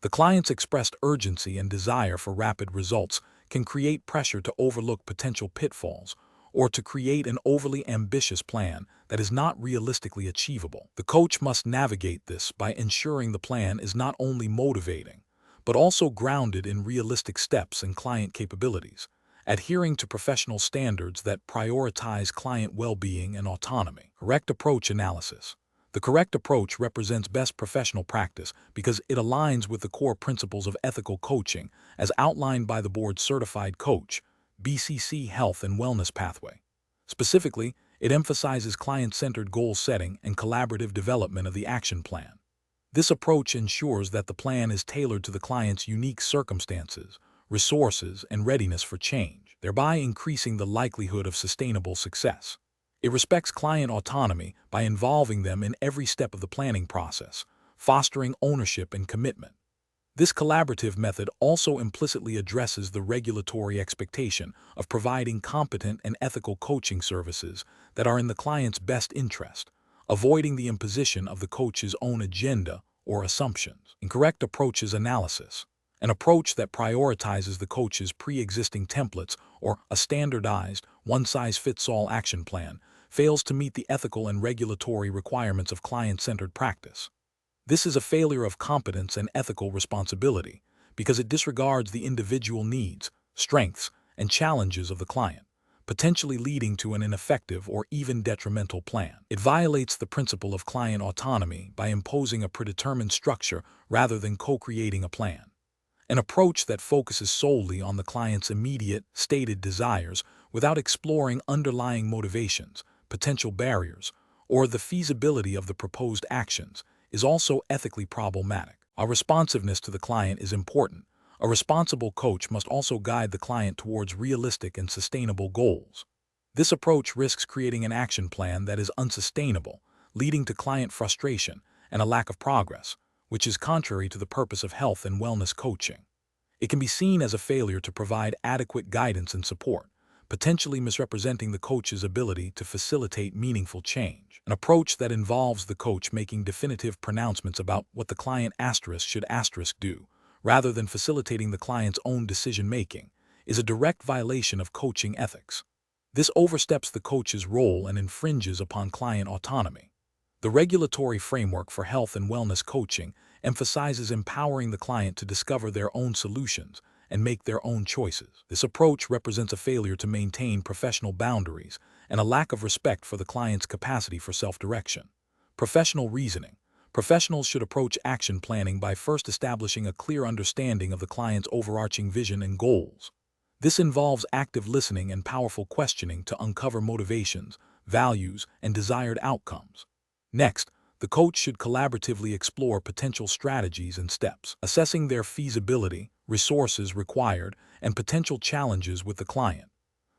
The client's expressed urgency and desire for rapid results can create pressure to overlook potential pitfalls or to create an overly ambitious plan that is not realistically achievable. The coach must navigate this by ensuring the plan is not only motivating, but also grounded in realistic steps and client capabilities, adhering to professional standards that prioritize client well-being and autonomy. Correct approach analysis. The correct approach represents best professional practice because it aligns with the core principles of ethical coaching as outlined by the board-certified coach, BCC Health and Wellness Pathway. Specifically, it emphasizes client-centered goal setting and collaborative development of the action plan. This approach ensures that the plan is tailored to the client's unique circumstances, resources, and readiness for change, thereby increasing the likelihood of sustainable success. It respects client autonomy by involving them in every step of the planning process, fostering ownership and commitment. This collaborative method also implicitly addresses the regulatory expectation of providing competent and ethical coaching services that are in the client's best interest, avoiding the imposition of the coach's own agenda or assumptions. Incorrect approaches analysis. An approach that prioritizes the coach's pre-existing templates or a standardized, one-size-fits-all action plan fails to meet the ethical and regulatory requirements of client-centered practice. This is a failure of competence and ethical responsibility because it disregards the individual needs, strengths, and challenges of the client, potentially leading to an ineffective or even detrimental plan. It violates the principle of client autonomy by imposing a predetermined structure rather than co-creating a plan. An approach that focuses solely on the client's immediate, stated desires without exploring underlying motivations, potential barriers, or the feasibility of the proposed actions is also ethically problematic. Our responsiveness to the client is important. A responsible coach must also guide the client towards realistic and sustainable goals. This approach risks creating an action plan that is unsustainable, leading to client frustration and a lack of progress, which is contrary to the purpose of health and wellness coaching. It can be seen as a failure to provide adequate guidance and support, potentially misrepresenting the coach's ability to facilitate meaningful change. An approach that involves the coach making definitive pronouncements about what the client should do, rather than facilitating the client's own decision-making, is a direct violation of coaching ethics. This oversteps the coach's role and infringes upon client autonomy. The regulatory framework for health and wellness coaching emphasizes empowering the client to discover their own solutions and make their own choices. This approach represents a failure to maintain professional boundaries and a lack of respect for the client's capacity for self-direction. Professional reasoning. Professionals should approach action planning by first establishing a clear understanding of the client's overarching vision and goals. This involves active listening and powerful questioning to uncover motivations, values, and desired outcomes. Next, the coach should collaboratively explore potential strategies and steps, assessing their feasibility, resources required, and potential challenges with the client.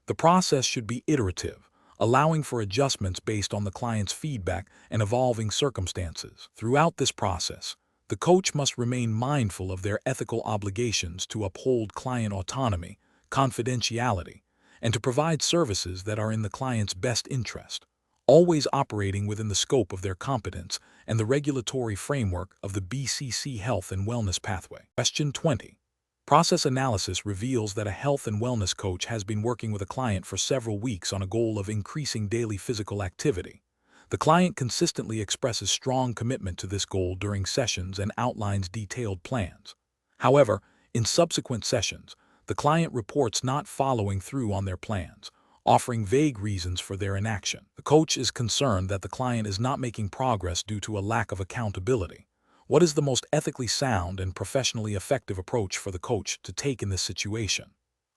The process should be iterative, allowing for adjustments based on the client's feedback and evolving circumstances. Throughout this process, the coach must remain mindful of their ethical obligations to uphold client autonomy, confidentiality, and to provide services that are in the client's best interest, always operating within the scope of their competence and the regulatory framework of the BCC Health and Wellness Pathway. Question 20. Process analysis reveals that a health and wellness coach has been working with a client for several weeks on a goal of increasing daily physical activity. The client consistently expresses strong commitment to this goal during sessions and outlines detailed plans. However, in subsequent sessions, the client reports not following through on their plans, offering vague reasons for their inaction. The coach is concerned that the client is not making progress due to a lack of accountability. What is the most ethically sound and professionally effective approach for the coach to take in this situation?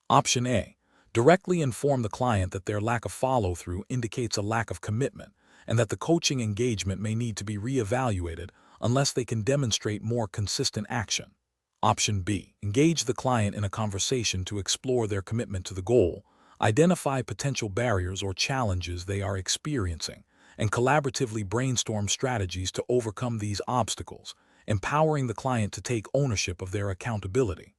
Option A. Directly inform the client that their lack of follow-through indicates a lack of commitment and that the coaching engagement may need to be re-evaluated unless they can demonstrate more consistent action. Option B. Engage the client in a conversation to explore their commitment to the goal, identify potential barriers or challenges they are experiencing, and collaboratively brainstorm strategies to overcome these obstacles, empowering the client to take ownership of their accountability.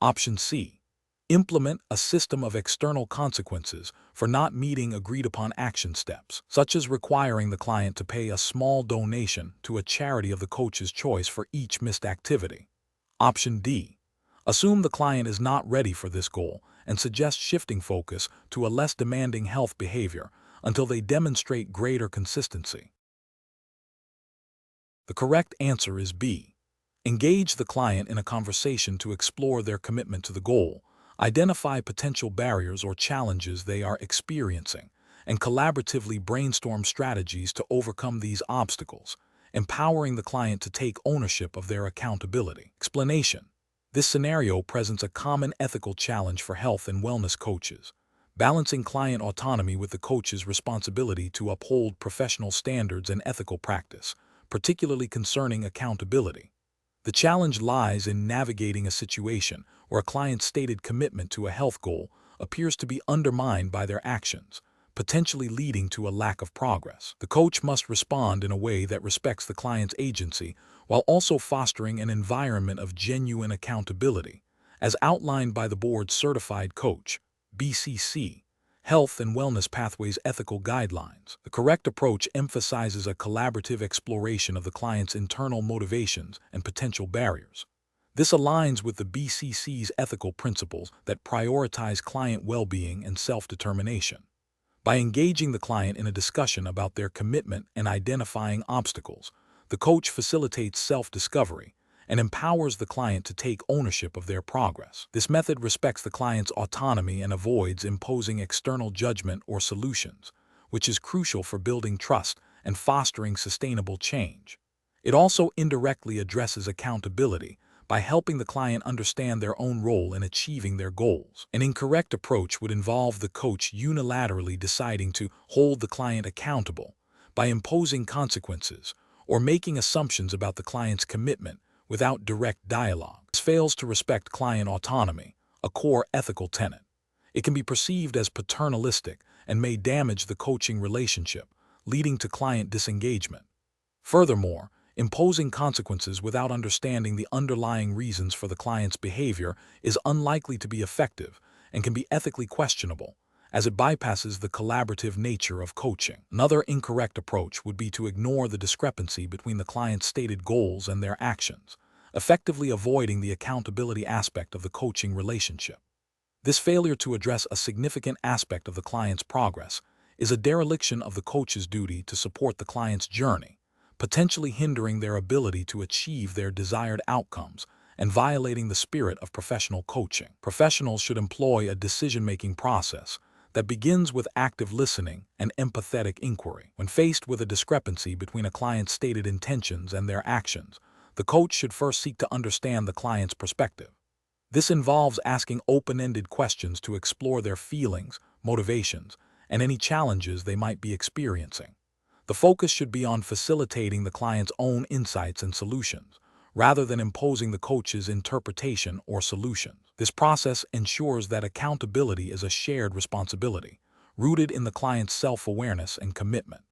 Option C. Implement a system of external consequences for not meeting agreed-upon action steps, such as requiring the client to pay a small donation to a charity of the coach's choice for each missed activity. Option D. Assume the client is not ready for this goal and suggest shifting focus to a less demanding health behavior until they demonstrate greater consistency. The correct answer is B. Engage the client in a conversation to explore their commitment to the goal, identify potential barriers or challenges they are experiencing, and collaboratively brainstorm strategies to overcome these obstacles, empowering the client to take ownership of their accountability. Explanation. This scenario presents a common ethical challenge for health and wellness coaches, balancing client autonomy with the coach's responsibility to uphold professional standards and ethical practice, particularly concerning accountability. The challenge lies in navigating a situation where a client's stated commitment to a health goal appears to be undermined by their actions, potentially leading to a lack of progress. The coach must respond in a way that respects the client's agency while also fostering an environment of genuine accountability, as outlined by the board's Certified Coach, BCC, Health and Wellness Pathways Ethical Guidelines. The correct approach emphasizes a collaborative exploration of the client's internal motivations and potential barriers. This aligns with the BCC's ethical principles that prioritize client well-being and self-determination. By engaging the client in a discussion about their commitment and identifying obstacles, the coach facilitates self-discovery and empowers the client to take ownership of their progress. This method respects the client's autonomy and avoids imposing external judgment or solutions, which is crucial for building trust and fostering sustainable change. It also indirectly addresses accountability by helping the client understand their own role in achieving their goals. An incorrect approach would involve the coach unilaterally deciding to hold the client accountable by imposing consequences or making assumptions about the client's commitment without direct dialogue. This fails to respect client autonomy, a core ethical tenet. It can be perceived as paternalistic and may damage the coaching relationship, leading to client disengagement. Furthermore, imposing consequences without understanding the underlying reasons for the client's behavior is unlikely to be effective and can be ethically questionable, as it bypasses the collaborative nature of coaching. Another incorrect approach would be to ignore the discrepancy between the client's stated goals and their actions, effectively avoiding the accountability aspect of the coaching relationship. This failure to address a significant aspect of the client's progress is a dereliction of the coach's duty to support the client's journey, potentially hindering their ability to achieve their desired outcomes and violating the spirit of professional coaching. Professionals should employ a decision-making process that begins with active listening and empathetic inquiry. When faced with a discrepancy between a client's stated intentions and their actions, the coach should first seek to understand the client's perspective. This involves asking open-ended questions to explore their feelings, motivations, and any challenges they might be experiencing. The focus should be on facilitating the client's own insights and solutions, rather than imposing the coach's interpretation or solutions. This process ensures that accountability is a shared responsibility, rooted in the client's self-awareness and commitment.